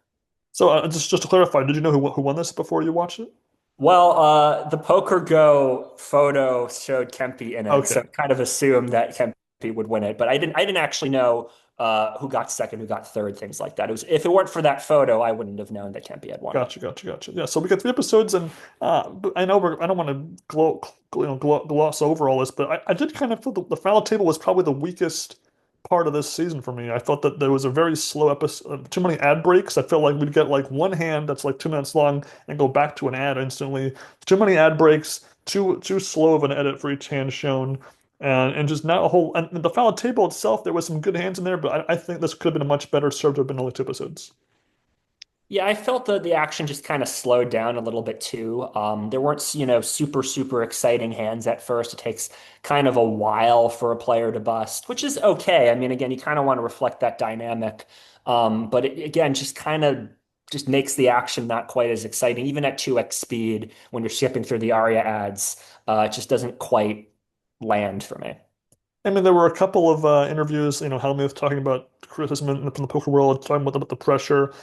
So just to clarify, did you know who won this before you watched it? Well, the PokerGo photo showed Kempe in it, so Okay. I kind of assumed that Kempe would win it. But I didn't actually know who got second, who got third, things like that. It was if it weren't for that photo, I wouldn't have known that Kempe had won it. Gotcha, gotcha, gotcha. Yeah, so we got 3 episodes, and but I know I don't want to gloss over all this, but I did kind of feel the final table was probably the weakest part of this season for me. I thought that there was a very slow episode, too many ad breaks. I felt like we'd get one hand that's 2 minutes long and go back to an ad instantly. Too many ad breaks, too slow of an edit for each hand shown. And just not a whole. And the final table itself, there was some good hands in there, but I think this could have been a much better served to have been only 2 episodes. Yeah, I felt the action just kind of slowed down a little bit too. There weren't, super, super exciting hands at first. It takes kind of a while for a player to bust, which is okay. I mean, again, you kind of want to reflect that dynamic. But again, just kind of just makes the action not quite as exciting. Even at 2x speed, when you're skipping through the ARIA ads, it just doesn't quite land for me. I mean, there were a couple of interviews, Hellmuth talking about criticism from the poker world, talking about the pressure.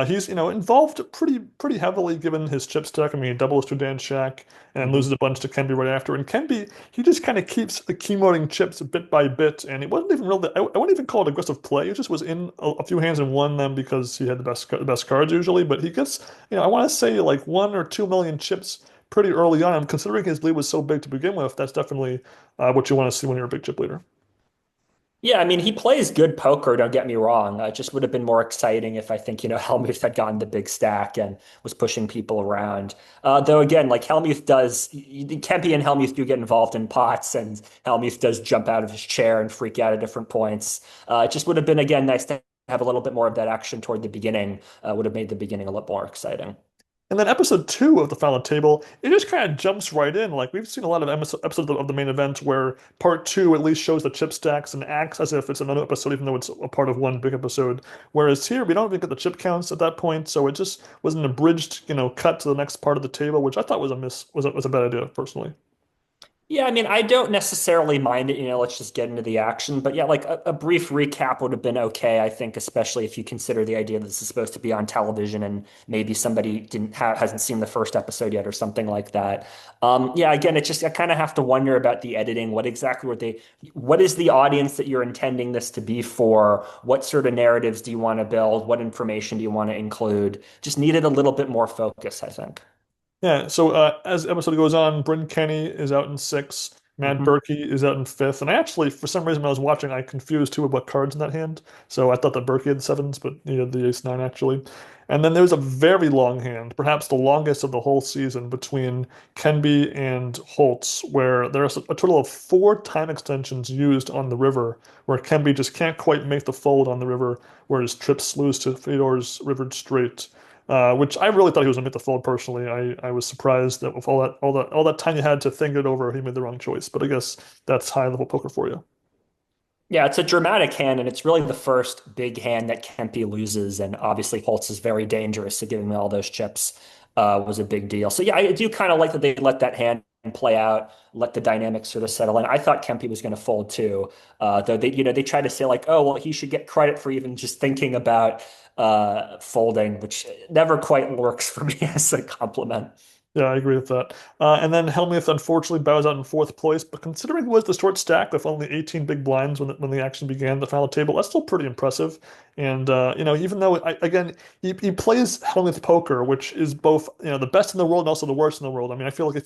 He's, involved pretty heavily given his chip stack. I mean, he doubles to Dan Shack and Mhm. loses a bunch to Kempe right after. And Kempe, he just kind of keeps accumulating chips bit by bit. And it wasn't even really, I wouldn't even call it aggressive play. It just was in a few hands and won them because he had the best cards usually. But he gets, I want to say 1 or 2 million chips pretty early on. Considering his lead was so big to begin with, that's definitely what you want to see when you're a big chip leader. Yeah, I mean, he plays good poker, don't get me wrong. It just would have been more exciting if I think, Hellmuth had gotten the big stack and was pushing people around. Though again, like Hellmuth does, Kempe and Hellmuth do get involved in pots, and Hellmuth does jump out of his chair and freak out at different points. It just would have been, again, nice to have a little bit more of that action toward the beginning, would have made the beginning a lot more exciting. And then episode two of the final table, it just kind of jumps right in. Like we've seen a lot of episodes of the main event where part two at least shows the chip stacks and acts as if it's another episode, even though it's a part of one big episode. Whereas here we don't even get the chip counts at that point, so it just was an abridged, cut to the next part of the table, which I thought was a miss, was a bad idea personally. Yeah, I mean, I don't necessarily mind it, let's just get into the action. But yeah, like a brief recap would have been okay, I think, especially if you consider the idea that this is supposed to be on television and maybe somebody hasn't seen the first episode yet or something like that. Yeah, again, it's just I kind of have to wonder about the editing. What is the audience that you're intending this to be for? What sort of narratives do you want to build? What information do you want to include? Just needed a little bit more focus, I think. Yeah, so as the episode goes on, Bryn Kenny is out in sixth, Matt Mhm. Berkey is out in fifth, and I actually, for some reason, when I was watching, I confused two of what cards in that hand. So I thought that Berkey had sevens, but he had the ace nine actually. And then there's a very long hand, perhaps the longest of the whole season, between Kenby and Holtz, where there's a total of four time extensions used on the river, where Kenby just can't quite make the fold on the river, whereas trips lose to Fedor's rivered straight. Which I really thought he was gonna make the fold personally. I was surprised that with all that time you had to think it over, he made the wrong choice. But I guess that's high level poker for you. Yeah, it's a dramatic hand, and it's really the first big hand that Kempe loses. And obviously, Holtz is very dangerous, so giving me all those chips was a big deal. So yeah, I do kind of like that they let that hand play out, let the dynamics sort of settle in. I thought Kempe was going to fold too, though they tried to say like, oh well, he should get credit for even just thinking about folding, which never quite works for me as a compliment. Yeah, I agree with that. And then Hellmuth unfortunately bows out in fourth place, but considering it was the short stack with only 18 big blinds when the action began, the final table, that's still pretty impressive. And even though again he plays Hellmuth poker, which is both the best in the world and also the worst in the world. I mean, I feel like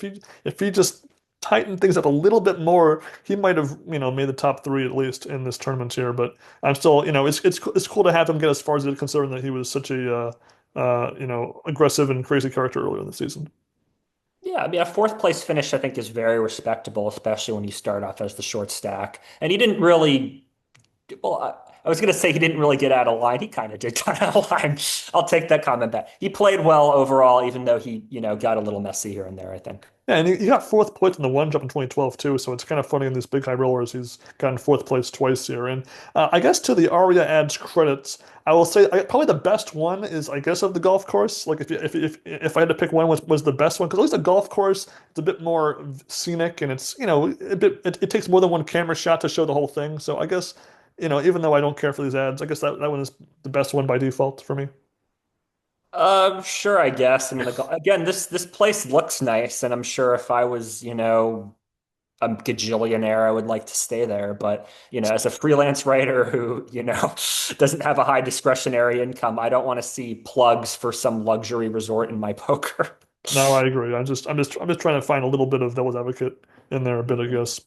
if he just tightened things up a little bit more, he might have made the top three at least in this tournament here. But I'm still it's cool to have him get as far as it, considering that he was such a aggressive and crazy character earlier in the season. Yeah, I mean, a fourth place finish, I think, is very respectable, especially when you start off as the short stack. And he didn't really, well, I was going to say he didn't really get out of line. He kind of did get out of line. I'll take that comment back. He played well overall, even though he, got a little messy here and there, I think. Yeah, and he got fourth place in the one jump in 2012 too, so it's kind of funny in these big high rollers he's gotten fourth place twice here. And I guess to the Aria ad's credits, I will say probably the best one is I guess of the golf course. Like if I had to pick one was the best one because at least a golf course it's a bit more scenic and it's a bit it takes more than one camera shot to show the whole thing. So I guess even though I don't care for these ads, I guess that one is the best one by default for me. Sure, I guess. I mean, like, again, this place looks nice, and I'm sure if I was, a gajillionaire, I would like to stay there. But, as a freelance writer who, doesn't have a high discretionary income, I don't want to see plugs for some luxury resort in my poker. No, I agree. I'm just trying to find a little bit of devil's advocate in there a bit, I guess.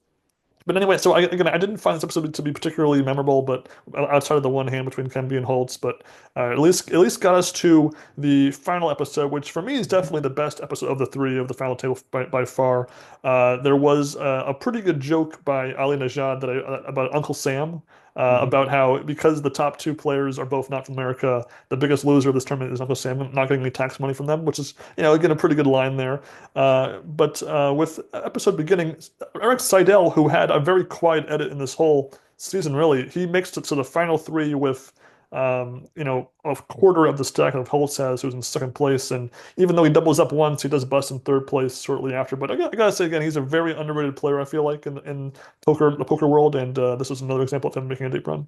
But anyway, so I didn't find this episode to be particularly memorable, but outside of the one hand between Kenby and Holtz, but at least got us to the final episode, which for me is definitely the best episode of the three of the final table by far. There was a pretty good joke by Ali Najad about Uncle Sam. Mhm. About how because the top two players are both not from America, the biggest loser of this tournament is Uncle Sam not getting any tax money from them, which is again a pretty good line there. But with episode beginning, Eric Seidel, who had a very quiet edit in this whole season, really, he makes it to the final three with, a quarter of the stack of Holtz has, who's in second place. And even though he doubles up once, he does bust in third place shortly after. But I gotta say again, he's a very underrated player, I feel like, in the poker world. And this is another example of him making a deep run.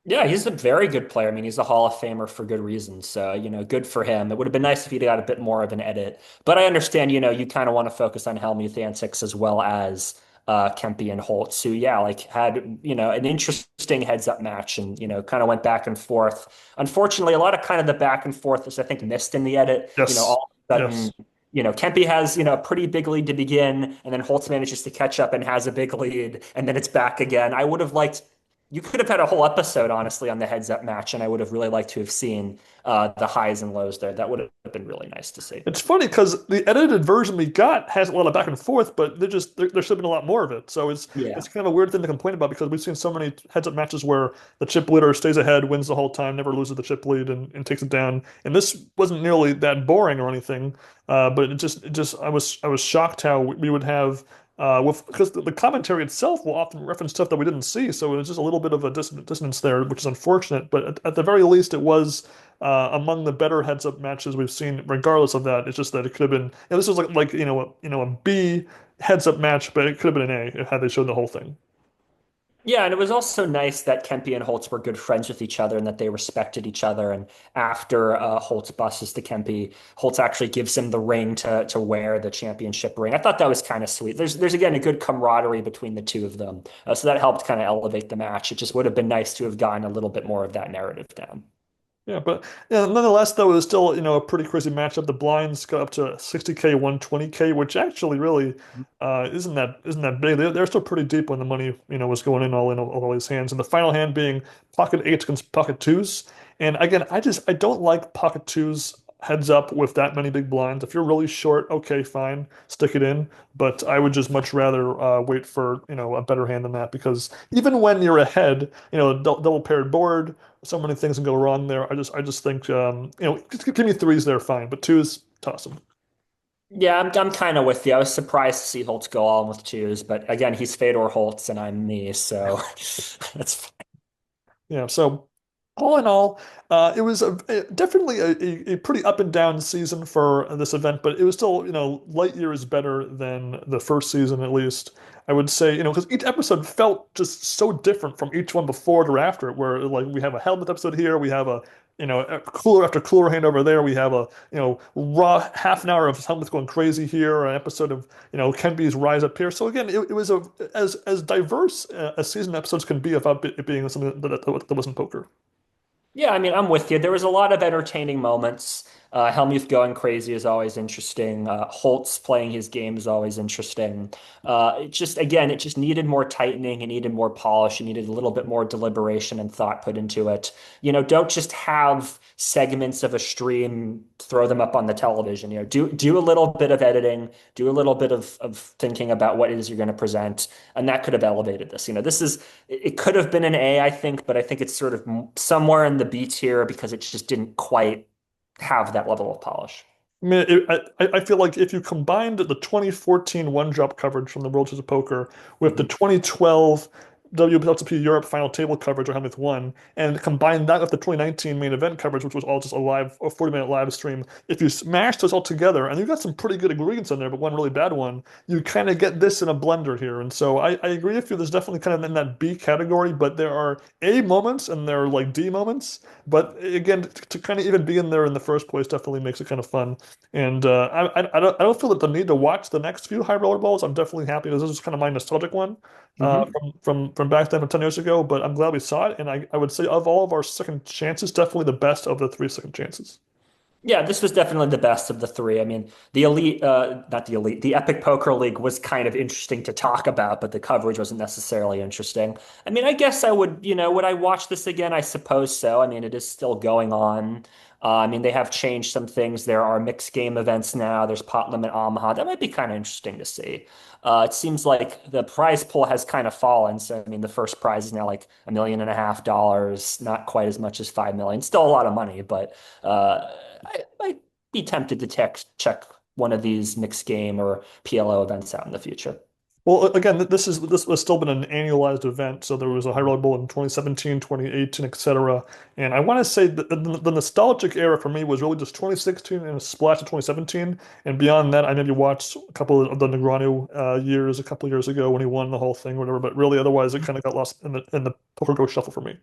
Yeah, he's a very good player. I mean, he's a Hall of Famer for good reasons. So, good for him. It would have been nice if he'd got a bit more of an edit. But I understand, you kind of want to focus on Hellmuth antics as well as Kempe and Holtz, who, yeah, like had, an interesting heads-up match and, kind of went back and forth. Unfortunately, a lot of kind of the back and forth is, I think, missed in the edit. Yes, All of a yes. sudden, Kempe has, a pretty big lead to begin, and then Holtz manages to catch up and has a big lead, and then it's back again. I would have liked you could have had a whole episode, honestly, on the heads up match, and I would have really liked to have seen the highs and lows there. That would have been really nice to see. It's funny because the edited version we got has a lot of back and forth, but there should have been a lot more of it. So Yeah. it's kind of a weird thing to complain about because we've seen so many heads-up matches where the chip leader stays ahead, wins the whole time, never loses the chip lead, and takes it down. And this wasn't nearly that boring or anything, but it just I was shocked how we would have. With because the commentary itself will often reference stuff that we didn't see, so it was just a little bit of a dissonance there, which is unfortunate. But at the very least, it was among the better heads-up matches we've seen. Regardless of that, it's just that it could have been. This was like a B heads-up match, but it could have been an A had they showed the whole thing. Yeah, and it was also nice that Kempe and Holtz were good friends with each other and that they respected each other. And after Holtz busts to Kempe, Holtz actually gives him the ring to wear the championship ring. I thought that was kind of sweet. There's again a good camaraderie between the two of them, so that helped kind of elevate the match. It just would have been nice to have gotten a little bit more of that narrative down. Yeah, but yeah, nonetheless, though, it was still, a pretty crazy matchup. The blinds got up to 60K, 120K, which actually really isn't that big. They're still pretty deep when the money, was going in all these hands. And the final hand being pocket eights against pocket twos. And again, I don't like pocket twos heads up with that many big blinds. If you're really short, okay, fine, stick it in. But I would just much rather wait for, a better hand than that because even when you're ahead, double paired board so many things can go wrong there. I just think just give me threes there, fine, but twos, toss them. Yeah, I'm kind of with you. I was surprised to see Holtz go all in with twos, but again, he's Fedor Holtz and I'm me, so that's Yeah, so all in all, it was definitely a pretty up and down season for this event, but it was still, light years better than the first season, at least. I would say, because each episode felt just so different from each one before it or after it, where like we have a Hellmuth episode here, we have a cooler after cooler hand over there, we have a, raw half an hour of Hellmuth going crazy here, an episode of, Kenby's rise up here. So again, it was as diverse as season episodes can be without it being something that wasn't poker. Yeah, I mean, I'm with you. There was a lot of entertaining moments. Hellmuth going crazy is always interesting. Holtz playing his game is always interesting. It just needed more tightening. It needed more polish. It needed a little bit more deliberation and thought put into it. Don't just have segments of a stream, throw them up on the television. Do a little bit of editing, do a little bit of thinking about what it is you're going to present, and that could have elevated this. It could have been an A, I think, but I think it's sort of somewhere in the B tier because it just didn't quite have that level of polish. I mean, I feel like if you combined the 2014 one-drop coverage from the World Series of Poker with the Mhm. 2012 WSOP Europe final table coverage where Hellmuth won, and combine that with the 2019 main event coverage, which was all just a 40-minute live stream, if you smash those all together, and you've got some pretty good ingredients in there, but one really bad one, you kind of get this in a blender here. And so I agree with you, there's definitely kind of in that B category, but there are A moments and there are like D moments. But again, to kind of even be in there in the first place definitely makes it kind of fun. And I don't feel that the need to watch the next few high roller balls. I'm definitely happy. This is kind of my nostalgic one Mhm. from back then from 10 years ago. But I'm glad we saw it. And I would say of all of our second chances, definitely the best of the three second chances. Yeah, this was definitely the best of the three. I mean, the elite, not the elite, the Epic Poker League was kind of interesting to talk about, but the coverage wasn't necessarily interesting. I mean, I guess I would, would I watch this again? I suppose so. I mean, it is still going on. I mean, they have changed some things. There are mixed game events now. There's pot limit Omaha. That might be kind of interesting to see. It seems like the prize pool has kind of fallen. So, I mean, the first prize is now like $1.5 million, not quite as much as 5 million. Still a lot of money, but I might be tempted to check one of these mixed game or PLO events out in the future. Well, again, this was still been an annualized event. So there was a high roller bowl in 2017, 2018, etc. And I want to say that the nostalgic era for me was really just 2016 and a splash of 2017. And beyond that, I maybe watched a couple of the Negreanu years a couple of years ago when he won the whole thing, or whatever. But really, otherwise, it kind of got lost in the PokerGo shuffle for me.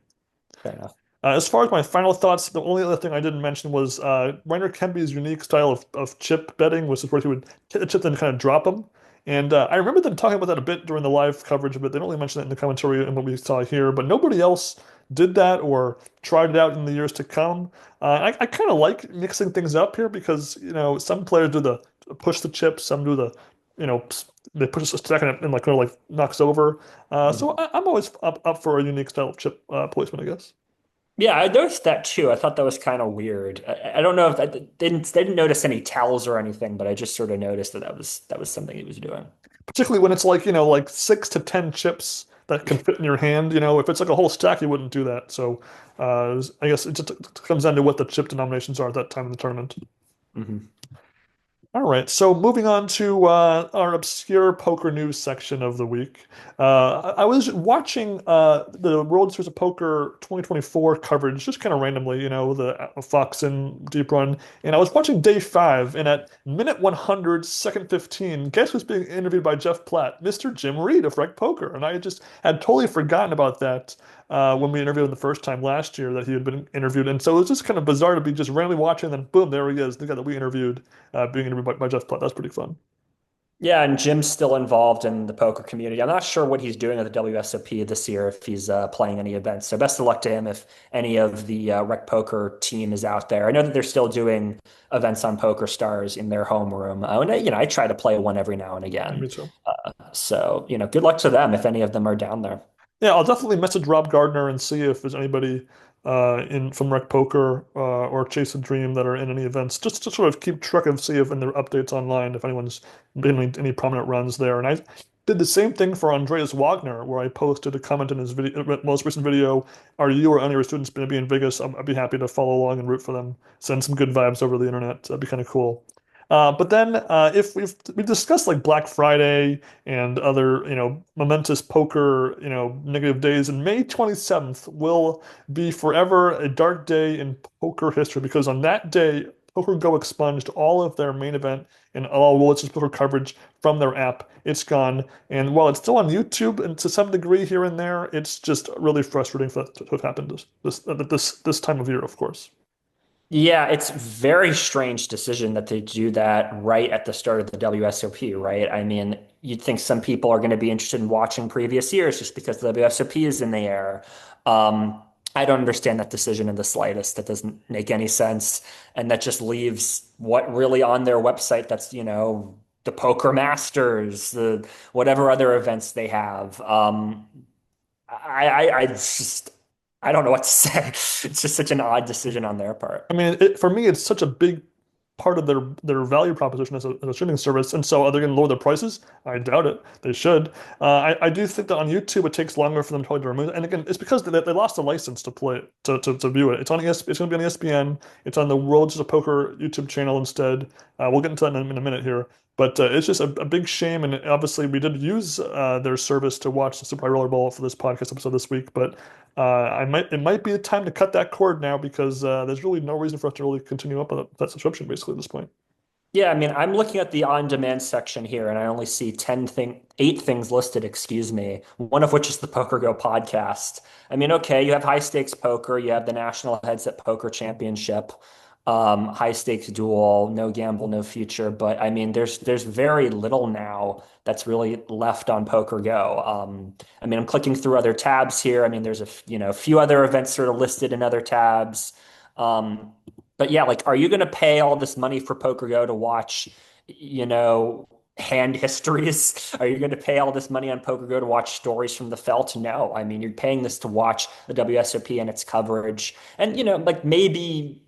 Fair enough. As far as my final thoughts, the only other thing I didn't mention was Reiner Kempe's unique style of chip betting, which is where he would hit the chip and kind of drop them. And I remember them talking about that a bit during the live coverage, but they don't really mention it in the commentary and what we saw here. But nobody else did that or tried it out in the years to come. I kind of like mixing things up here because, some players do the push the chip, some do the they push a stack and like kind of like knocks over. So I'm always up for a unique style of chip placement, I guess. Yeah, I noticed that too. I thought that was kind of weird. I don't know if I didn't notice any tells or anything, but I just sort of noticed that that was something he was doing. Particularly when it's like, like 6 to 10 chips that can fit in your hand. If it's like a whole stack, you wouldn't do that. So I guess it just comes down to what the chip denominations are at that time in the tournament. Hmm. All right, so moving on to our obscure poker news section of the week. I was watching the World Series of Poker 2024 coverage just kind of randomly, the Fox and Deep Run, and I was watching day five, and at minute 100, second 15, guess who's being interviewed by Jeff Platt? Mr. Jim Reed of Rec Poker, and I just had totally forgotten about that when we interviewed him the first time last year that he had been interviewed, and so it was just kind of bizarre to be just randomly watching, and then boom, there he is, the guy that we interviewed being interviewed by Jeff Platt. That's pretty fun. Yeah, and Jim's still involved in the poker community. I'm not sure what he's doing at the WSOP this year, if he's playing any events. So best of luck to him if any of the Rec Poker team is out there. I know that they're still doing events on Poker Stars in their homeroom. And I try to play one every now and Yeah, me again. too. So good luck to them if any of them are down there. Yeah, I'll definitely message Rob Gardner and see if there's anybody in from Rec Poker or Chase a Dream that are in any events, just to sort of keep track of see if in their updates online if anyone's been any prominent runs there. And I did the same thing for Andreas Wagner, where I posted a comment in his most recent video. Are you or any of your students going to be in Vegas? I'd be happy to follow along and root for them. Send some good vibes over the internet. That'd be kind of cool. But then if we discussed like Black Friday and other, momentous poker, negative days, and May 27th will be forever a dark day in poker history because on that day, PokerGo expunged all of their main event and all World Series poker coverage from their app. It's gone. And while it's still on YouTube and to some degree here and there, it's just really frustrating for that to have happened this time of year, of course. Yeah, it's very strange decision that they do that right at the start of the WSOP, right? I mean, you'd think some people are going to be interested in watching previous years just because the WSOP is in the air. I don't understand that decision in the slightest. That doesn't make any sense. And that just leaves what really on their website that's, the Poker Masters, the whatever other events they have. I just I don't know what to say. It's just such an odd decision on their part. I mean, for me, it's such a big part of their value proposition as a streaming service. And so are they going to lower their prices? I doubt it. They should. I do think that on YouTube it takes longer for them to probably to remove it. And again, it's because they lost the license to play it, to view it. It's on it's going to be on ESPN. It's on the World Series of Poker YouTube channel instead. We'll get into that in a minute here. But it's just a big shame, and obviously we did use their service to watch the Super High Roller Bowl for this podcast episode this week. But it might be the time to cut that cord now because there's really no reason for us to really continue up with that subscription basically at this point. Yeah, I mean, I'm looking at the on-demand section here, and I only see 8 things listed, excuse me, one of which is the PokerGo podcast. I mean, okay, you have high stakes poker, you have the National Headset Poker Championship, high stakes duel, no gamble, no future. But I mean, there's very little now that's really left on PokerGo. I mean, I'm clicking through other tabs here. I mean, there's a few other events sort of listed in other tabs. Um, but yeah, like, are you going to pay all this money for PokerGo to watch, hand histories? Are you going to pay all this money on PokerGo to watch stories from the felt? No. I mean, you're paying this to watch the WSOP and its coverage. And, like maybe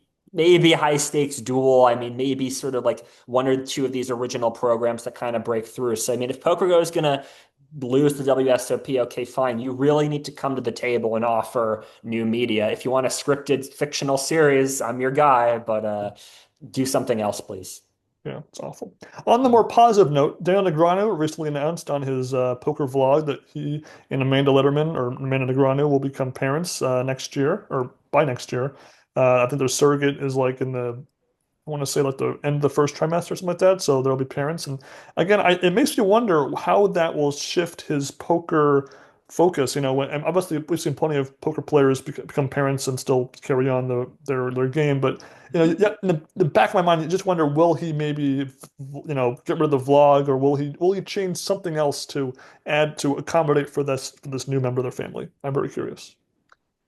high stakes duel. I mean, maybe sort of like one or two of these original programs that kind of break through. So, I mean, if PokerGo is going to lose the WSOP, okay, fine. You really need to come to the table and offer new media. If you want a scripted fictional series, I'm your guy, but do something else, please. Yeah, it's awful. On the more positive note, Daniel Negreanu recently announced on his poker vlog that he and Amanda Letterman or Amanda Negreanu will become parents next year or by next year. I think their surrogate is like I want to say like the end of the first trimester or something like that. So there'll be parents. And again, it makes me wonder how that will shift his poker focus. And obviously we've seen plenty of poker players become parents and still carry on their game. But yeah, in the back of my mind, you just wonder, will he maybe, get rid of the vlog, or will he change something else to add to accommodate for this new member of their family? I'm very curious.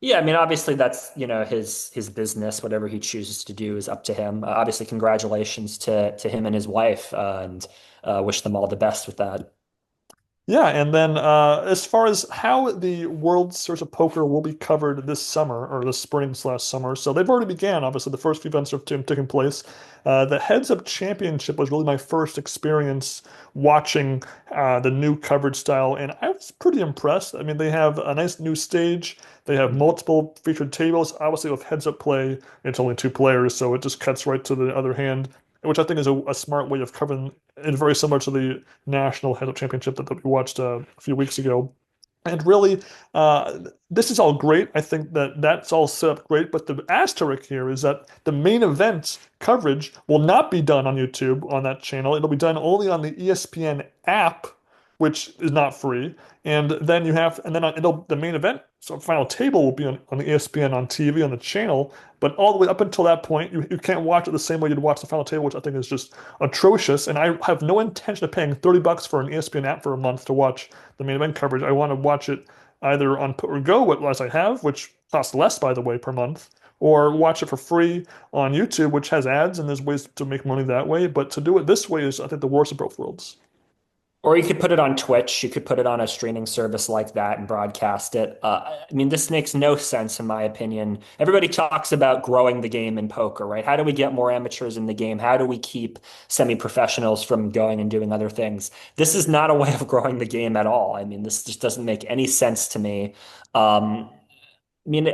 Yeah, I mean, obviously that's, his business. Whatever he chooses to do is up to him. Obviously, congratulations to him and his wife, and wish them all the best with that. Yeah, and then as far as how the World Series of Poker will be covered this summer or this spring/summer, so they've already began. Obviously, the first few events have taken place. The Heads Up Championship was really my first experience watching the new coverage style, and I was pretty impressed. I mean, they have a nice new stage. They have multiple featured tables. Obviously, with Heads Up play, it's only two players, so it just cuts right to the other hand, which I think is a smart way of covering. It's very similar to the national head-up championship that we watched a few weeks ago. And really, this is all great. I think that that's all set up great. But the asterisk here is that the main event coverage will not be done on YouTube on that channel. It'll be done only on the ESPN app, which is not free. And then the main event, so final table will be on the ESPN on TV on the channel. But all the way up until that point, you can't watch it the same way you'd watch the final table, which I think is just atrocious. And I have no intention of paying $30 for an ESPN app for a month to watch the main event coverage. I want to watch it either on PokerGo, as I have, which costs less, by the way, per month, or watch it for free on YouTube, which has ads, and there's ways to make money that way. But to do it this way is, I think, the worst of both worlds. Or you could put it on Twitch. You could put it on a streaming service like that and broadcast it. I mean, this makes no sense in my opinion. Everybody talks about growing the game in poker, right? How do we get more amateurs in the game? How do we keep semi-professionals from going and doing other things? This is not a way of growing the game at all. I mean, this just doesn't make any sense to me. I mean,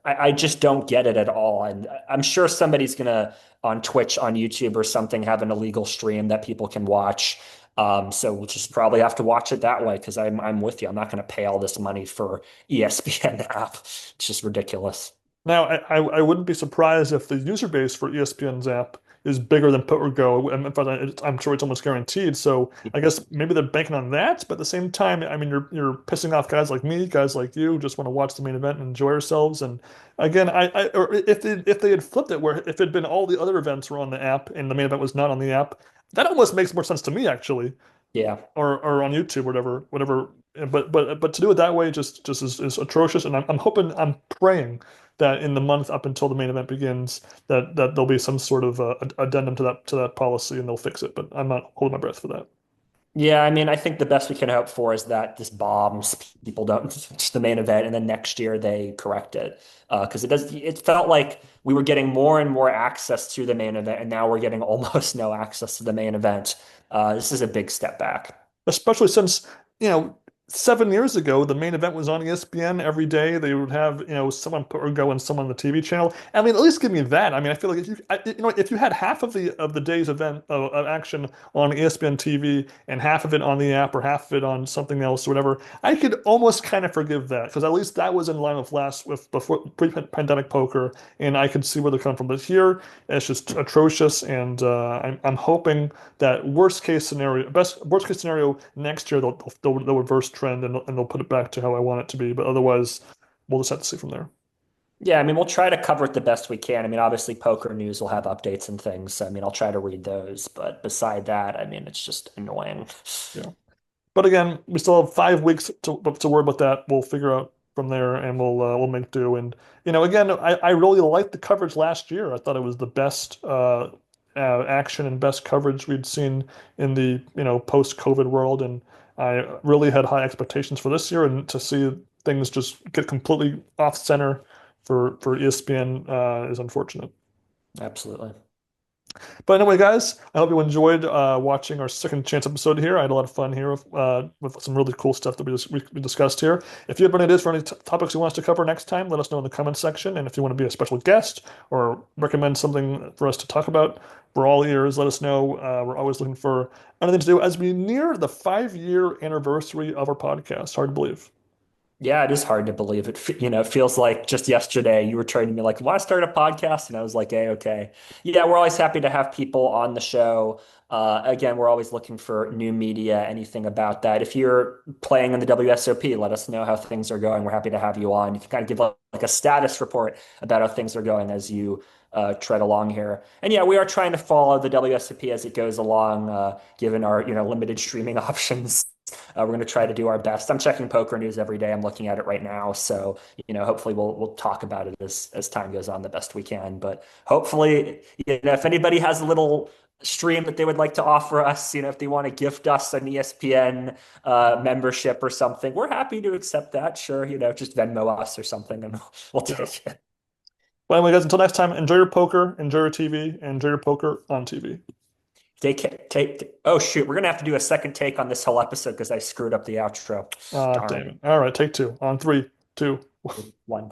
I just don't get it at all. And I'm sure somebody's gonna on Twitch, on YouTube, or something have an illegal stream that people can watch. So we'll just probably have to watch it that way because I'm with you. I'm not going to pay all this money for ESPN app. It's just ridiculous. Now, I wouldn't be surprised if the user base for ESPN's app is bigger than PokerGo. And in fact, I'm sure it's almost guaranteed. So I guess maybe they're banking on that. But at the same time, I mean, you're pissing off guys like me, guys like you, who just want to watch the main event and enjoy ourselves. And again, or if they had flipped it, where if it had been all the other events were on the app and the main event was not on the app, that almost makes more sense to me actually, Yeah. or on YouTube, whatever. But to do it that way just is atrocious. And I'm hoping, I'm praying that in the month up until the main event begins, that there'll be some sort of addendum to that policy and they'll fix it. But I'm not holding my breath for that. Yeah, I mean, I think the best we can hope for is that this bombs, people don't watch the main event, and then next year they correct it. Because it felt like we were getting more and more access to the main event, and now we're getting almost no access to the main event. This is a big step back. Especially since, you know, 7 years ago, the main event was on ESPN every day. They would have, someone put or go and someone on the TV channel. I mean, at least give me that. I mean, I feel like if you had half of the day's event of action on ESPN TV and half of it on the app or half of it on something else or whatever, I could almost kind of forgive that because at least that was in line with before pre-pandemic poker, and I could see where they're coming from. But here, it's just atrocious, and I'm hoping that worst case scenario next year they'll reverse trend and they'll put it back to how I want it to be. But otherwise, we'll just have to see from there. Yeah, I mean, we'll try to cover it the best we can. I mean, obviously, Pokernews will have updates and things. So, I mean, I'll try to read those. But beside that, I mean, it's just annoying. Yeah. But again, we still have 5 weeks to worry about that. We'll figure out from there, and we'll make do. And again, I really liked the coverage last year. I thought it was the best action and best coverage we'd seen in the post-COVID world, and I really had high expectations for this year. And to see things just get completely off center for ESPN is unfortunate. Absolutely. But anyway, guys, I hope you enjoyed watching our second chance episode here. I had a lot of fun here with some really cool stuff that we discussed here. If you have any ideas for any topics you want us to cover next time, let us know in the comments section. And if you want to be a special guest or recommend something for us to talk about, we're all ears. Let us know. We're always looking for anything to do as we near the 5-year anniversary of our podcast. Hard to believe. Yeah, it is hard to believe. It feels like just yesterday you were trying to be like, want to start a podcast? And I was like, hey, okay. Yeah, we're always happy to have people on the show. Again, we're always looking for new media, anything about that. If you're playing in the WSOP, let us know how things are going. We're happy to have you on. You can kind of give like a status report about how things are going as you tread along here. And yeah, we are trying to follow the WSOP as it goes along, given our limited streaming options. We're going to try to do our best. I'm checking Pokernews every day. I'm looking at it right now. So, hopefully we'll talk about it as time goes on the best we can. But hopefully, if anybody has a little stream that they would like to offer us, if they want to gift us an ESPN membership or something, we're happy to accept that. Sure, just Venmo us or something and we'll take it. Well, anyway, guys, until next time, enjoy your poker, enjoy your TV, and enjoy your poker on TV. Oh shoot, we're gonna have to do a second take on this whole episode because I screwed up the outro. Darn. Damn it. All right, take two. On three, two. 1.